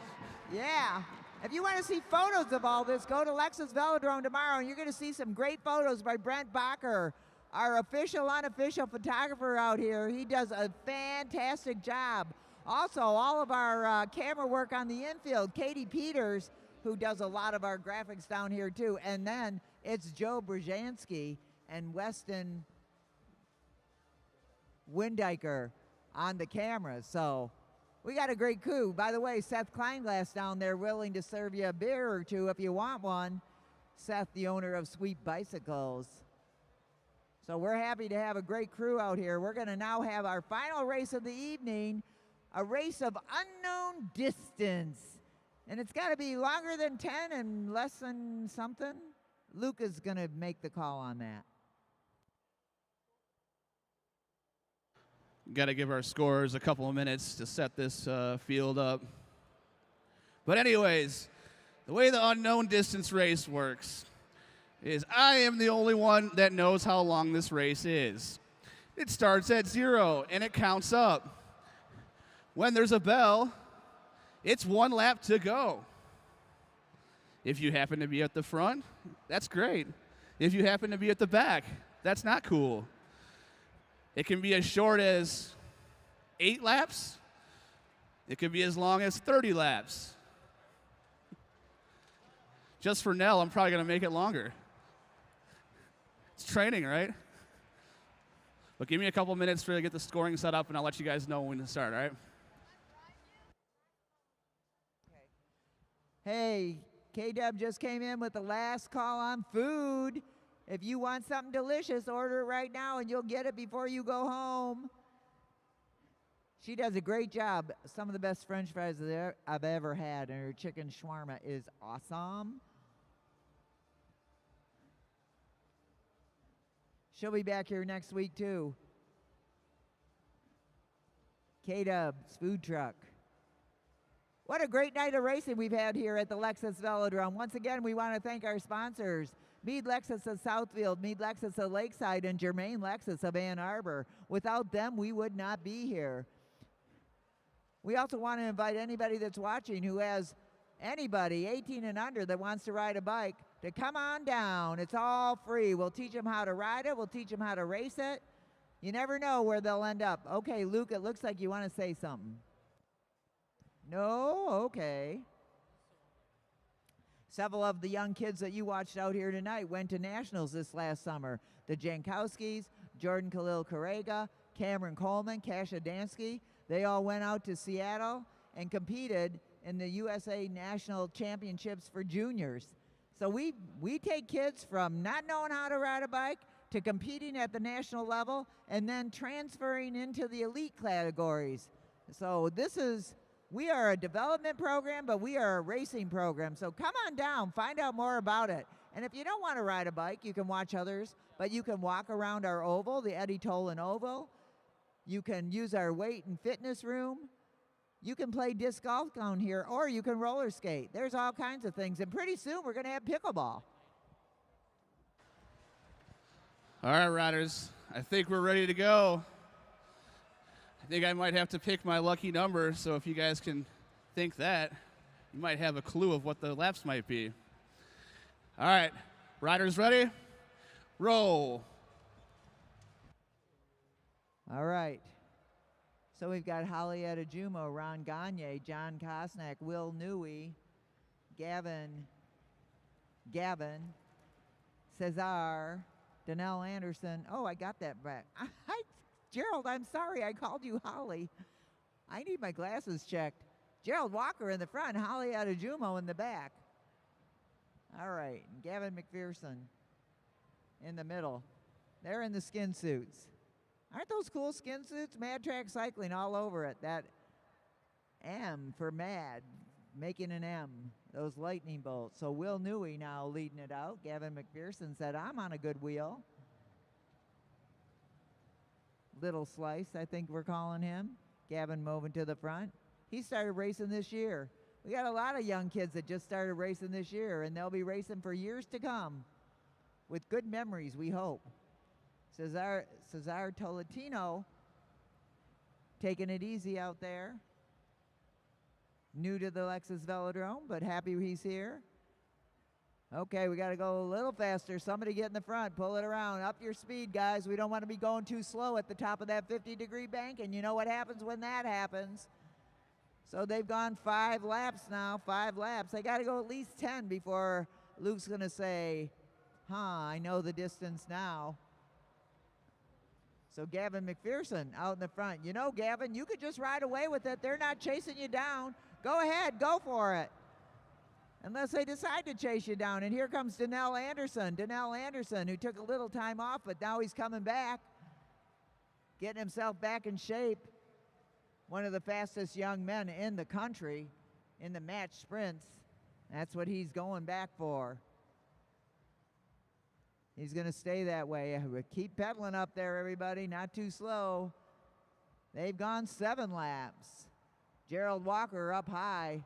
Yeah. If you want to see photos of all this, go to Lexus Velodrome tomorrow, and you're going to see some great photos by Brent Bacher, our official, unofficial photographer out here. He does a fantastic job. Also, all of our camera work on the infield, Katie Peters, who does a lot of our graphics down here too. And then it's Joe Brzezinski and Weston Windiker on the camera. So we got a great crew. By the way, Seth Kleinglass down there willing to serve you a beer or two if you want one. Seth, the owner of Sweet Bicycles. So we're happy to have a great crew out here. We're going to now have our final race of the evening, a race of unknown distance. And it's got to be longer than 10 and less than something. Luke is going to make the call on that. Got to give our scorers a couple of minutes to set this field up. But anyways, the way the unknown distance race works is I am the only one that knows how long this race is. It starts at 0 and it counts up. When there's a bell, it's 1 lap to go. If you happen to be at the front, that's great. If you happen to be at the back, that's not cool. It can be as short as 8 laps. It could be as long as 30 laps. Just for Nell, I'm probably going to make it longer. It's training, right? But give me a couple minutes to get the scoring set up, and I'll let you guys know when to start, all right? Hey, K-Dub just came in with the last call on food. If you want something delicious, order it right now, and you'll get it before you go home. She does a great job. Some of the best French fries I've ever had, and her chicken shawarma is awesome. She'll be back here next week, too. K-Dub's food truck. What a great night of racing we've had here at the Lexus Velodrome. Once again, we want to thank our sponsors, Meade Lexus of Southfield, Meade Lexus of Lakeside, and Germain Lexus of Ann Arbor. Without them, we would not be here. We also want to invite anybody that's watching who has anybody 18 and under that wants to ride a bike to come on down. It's all free. We'll teach them how to ride it. We'll teach them how to race it. You never know where they'll end up. Okay, Luke, it looks like you want to say something. No? Okay. Several of the young kids that you watched out here tonight went to nationals this last summer. The Jankowskis, Jordan Khalil Karega, Cameron Coleman, Kasia Dansky, they all went out to Seattle and competed in the USA National Championships for juniors. So we take kids from not knowing how to ride a bike to competing at the national level and then transferring into the elite categories. So we are a development program, but we are a racing program. So come on down, find out more about it. And if you don't want to ride a bike, you can watch others, but you can walk around our oval, the Eddie Tolan Oval. You can use our weight and fitness room. You can play disc golf down here, or you can roller skate. There's all kinds of things. And pretty soon, we're going to have pickleball. All right, riders, I think we're ready to go. I think I might have to pick my lucky number, so if you guys can think that, you might have a clue of what the laps might be. All right, riders ready? Roll. All right. So we've got Holly Adejumo, Ron Gagne, John Kosnak, Will Newey, Gavin, Cesar, Danelle Anderson. Oh, I got that back. Gerald, I'm sorry I called you Holly. I need my glasses checked. Gerald Walker in the front, Holly Adejumo in the back. All right, and Gavin McPherson in the middle. They're in the skin suits. Aren't those cool skin suits? Mad Track Cycling all over it. That M for Mad, making an M, those lightning bolts. So Will Newey now leading it out. Gavin McPherson said, I'm on a good wheel. Little Slice, I think we're calling him. Gavin moving to the front. He started racing this year. We got a lot of young kids that just started racing this year, and they'll be racing for years to come with good memories, we hope. Cesar Tolentino taking it easy out there. New to the Lexus Velodrome, but happy he's here. Okay, we got to go a little faster. Somebody get in the front, pull it around. Up your speed, guys. We don't want to be going too slow at the top of that 50-degree bank, and you know what happens when that happens. So they've gone 5 laps now, 5 laps. They got to go at least 10 before Luke's going to say, I know the distance now. So Gavin McPherson out in the front. You know, Gavin, you could just ride away with it. They're not chasing you down. Go ahead, go for it. unless they decide to chase you down. And here comes Donnell Anderson. Donnell Anderson, who took a little time off, but now he's coming back, getting himself back in shape. One of the fastest young men in the country in the match sprints. That's what he's going back for. He's going to stay that way. Keep pedaling up there, everybody. Not too slow. They've gone 7 laps. Gerald Walker up high.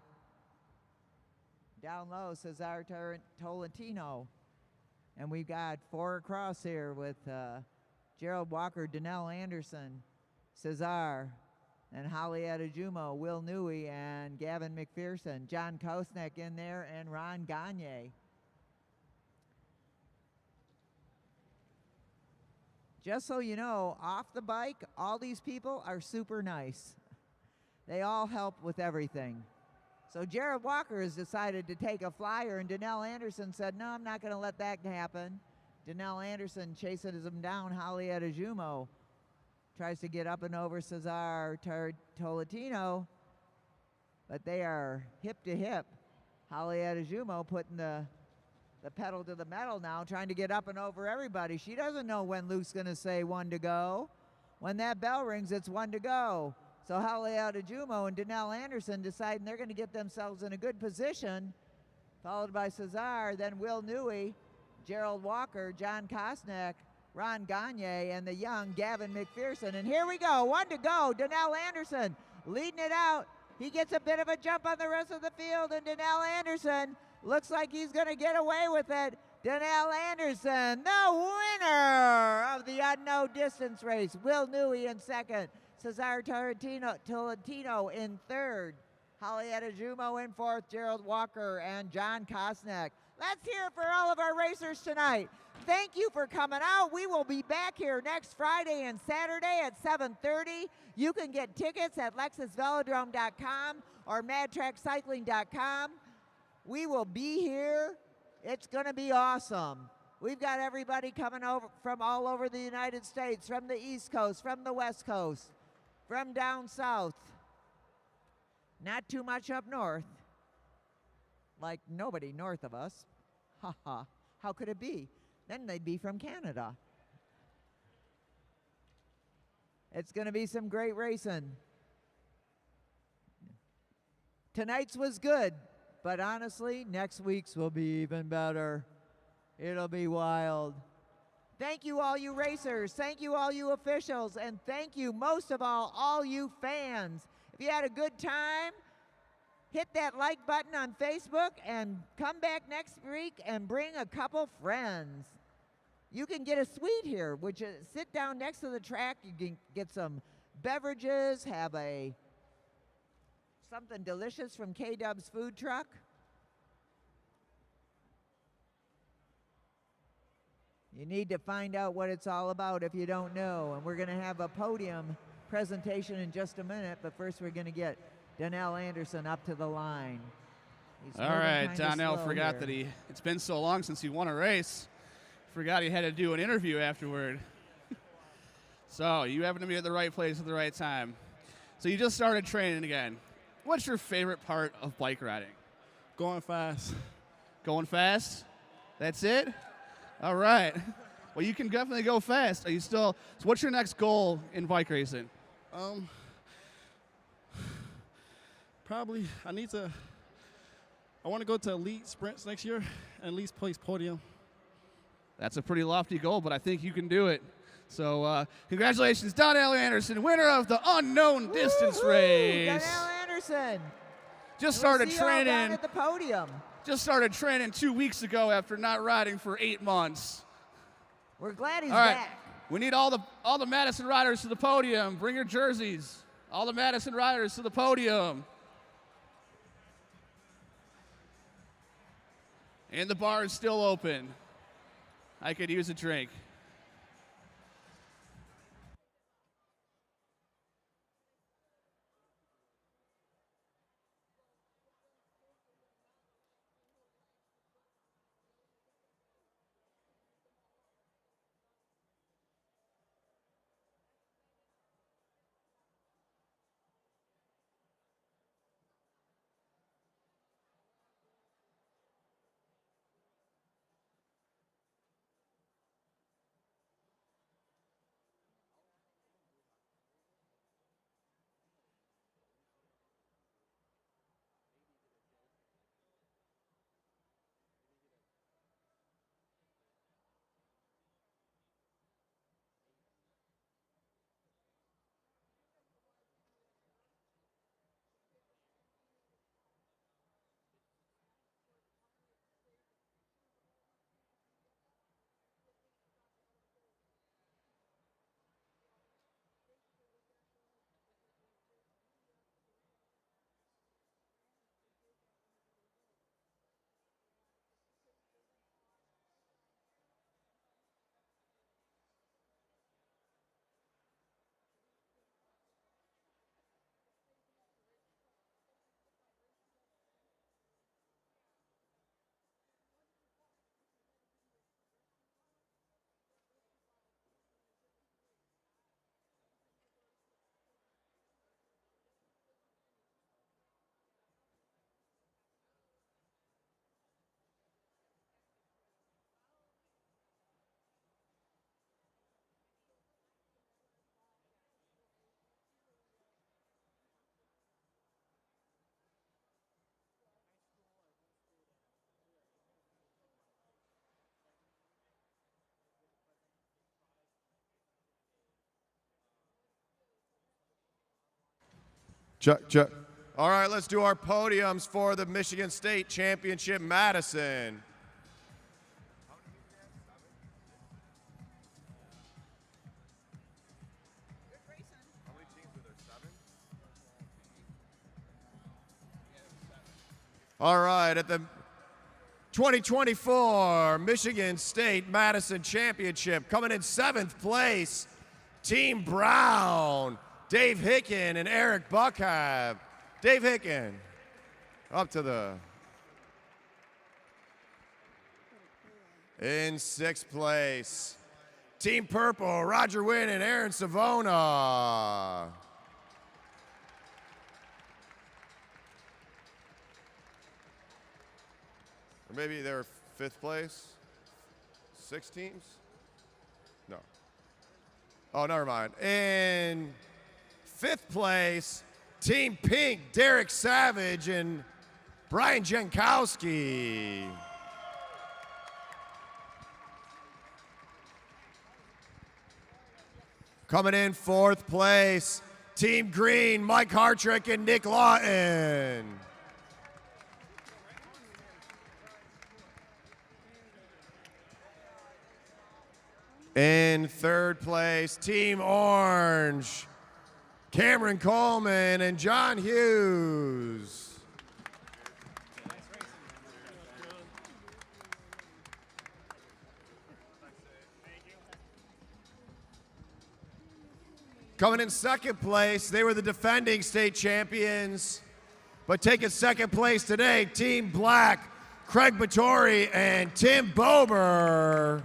Down low, Cesar Tolentino. And we've got 4 across here with Gerald Walker, Donnell Anderson, Cesar, and Holly Adejumo, Will Newey, and Gavin McPherson. John Kosnek in there, and Ron Gagne. Just so you know, off the bike, all these people are super nice. They all help with everything. So Jared Walker has decided to take a flyer, and Donnell Anderson said, no, I'm not going to let that happen. Donnell Anderson chases him down. Holly Adejumo tries to get up and over Cesar Tolentino, but they are hip to hip. Holly Adejumo putting the pedal to the metal now, trying to get up and over everybody. She doesn't know when Luke's going to say 1 to go. When that bell rings, it's 1 to go. So Holly Adejumo and Donnell Anderson deciding they're going to get themselves in a good position, followed by Cesar, then Will Newey, Gerald Walker, John Kosnek, Ron Gagne, and the young Gavin McPherson. And here we go, 1 to go. Donnell Anderson leading it out. He gets a bit of a jump on the rest of the field, and Donnell Anderson looks like he's going to get away with it. Donnell Anderson, the winner of the unknown distance race. Will Newey in second. Cesar Tolentino in third. Holly Adejumo in fourth. Gerald Walker and John Kosnek. Let's hear it for all of our racers tonight. Thank you for coming out. We will be back here next Friday and Saturday at 7:30. You can get tickets at lexusvelodrome.com or madtrackcycling.com. We will be here. It's going to be awesome. We've got everybody coming over from all over the United States, from the East Coast, from the West Coast, from down south. Not too much up north. Like nobody north of us. Ha ha. How could it be? Then they'd be from Canada. It's going to be some great racing. Tonight's was good. But honestly, next week's will be even better. It'll be wild. Thank you, all you racers. Thank you, all you officials. And thank you, most of all you fans. If you had a good time, hit that like button on Facebook and come back next week and bring a couple friends. You can get a suite here, which is sit down next to the track. You can get some beverages, have something delicious from K-Dub's food truck. You need to find out what it's all about if you don't know. And we're going to have a podium presentation in just a minute, but first we're going to get Donnell Anderson up to the line. All right, Donnell forgot that it's been so long since he won a race. Forgot he had to do an interview afterward. So you happen to be at the right place at the right time. So you just started training again. What's your favorite part of bike riding? Going fast. Going fast? That's it? All right. Well, you can definitely go fast. Are you still? So what's your next goal in bike racing? Probably I want to go to elite sprints next year and at least place podium. That's a pretty lofty goal, but I think you can do it. So congratulations, Donnell Anderson, winner of the unknown distance race. Donnell Anderson. Just started training down at the podium. Just started training 2 weeks ago after not riding for 8 months. We're glad he's all right. back. We need all the Madison riders to the podium. Bring your jerseys. All the Madison riders to the podium. And the bar is still open. I could use a drink. Check, check. All right, let's do our podiums for the Michigan State Championship Madison. All right, at the 2024 Michigan State Madison Championship, coming in 7th place, Team Brown, Dave Hicken and Eric Buckheim. Dave Hicken, up to the... In 6th place, Team Purple, Roger Wynn and Aaron Savona. Or maybe they're 5th place? 6 teams? No. Oh, never mind. In 5th place, Team Pink, Derek Savage and Brian Jankowski. Coming in 4th place, Team Green, Mike Hartrick and Nick Lawton. In 3rd place, Team Orange, Cameron Coleman and John Hughes. Coming in 2nd place, they were the defending state champions, but taking 2nd place today, Team Black, Craig Battori and Tim Bober.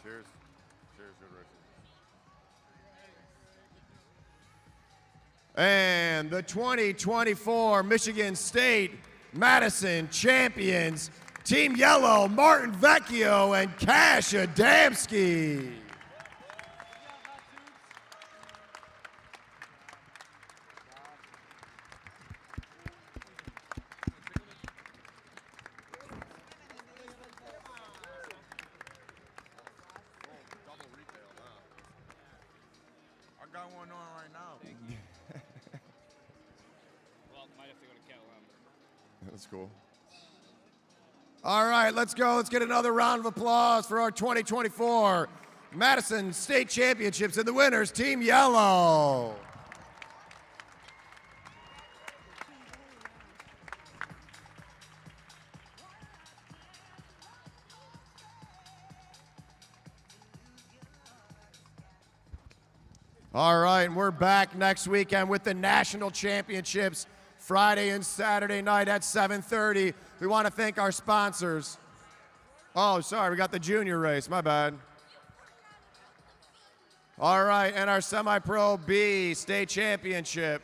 Cheers. Cheers, good racing. And the 2024 Michigan State Madison champions, Team Yellow, Martin Vecchio and Cash Adamski. I got one on right now. Well, might have to go to Catalan. That's cool. All right, let's go. Let's get another round of applause for our 2024 Madison State Championships and the winners, Team Yellow. All right, and we're back next weekend with the national championships, Friday and Saturday night at 7:30. We want to thank our sponsors. Oh, sorry, we got the junior race, my bad. All right, and our semi-pro B state championship.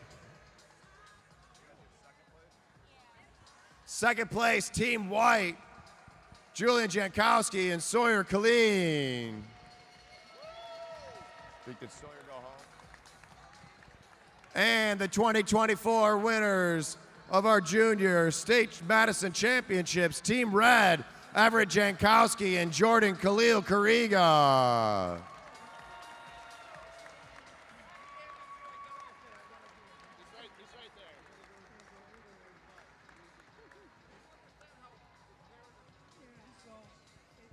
2nd place, Team White, Julian Jankowski and Sawyer Killeen. Did Sawyer go home? And the 2024 winners of our junior state Madison championships, Team Red, Everett Jankowski and Jordan Khalil Kariga.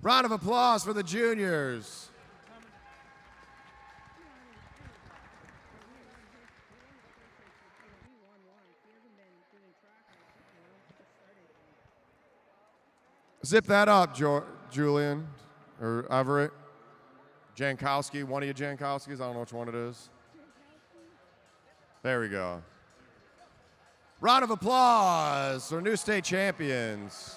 Round of applause for the juniors. Zip that up, Julian, or Everett. Jankowski, one of you Jankowskis. I don't know which one it is. There we go. Round of applause for new state champions.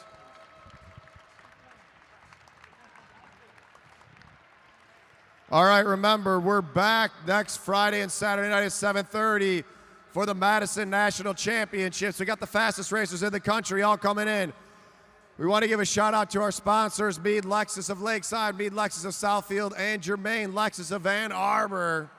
All right, remember, we're back next Friday and Saturday night at 7:30 for the Madison National Championships. We got the fastest racers in the country all coming in. We want to give a shout out to our sponsors, Meade Lexus of Lakeside, Meade Lexus of Southfield, and Germain Lexus of Ann Arbor,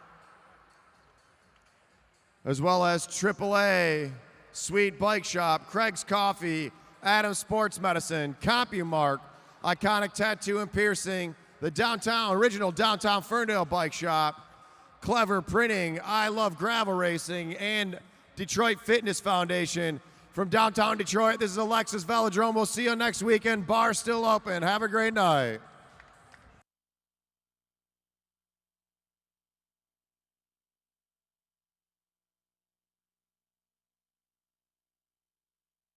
as well as AAA, Sweet Bike Shop, Craig's Coffee, Adams Sports Medicine, CompuMark, Iconic Tattoo and Piercing, the original downtown Ferndale Bike Shop, Clever Printing, I Love Gravel Racing, and Detroit Fitness Foundation. From downtown Detroit, this is Alexis Velodrome. We'll see you next weekend. Bar still open. Have a great night.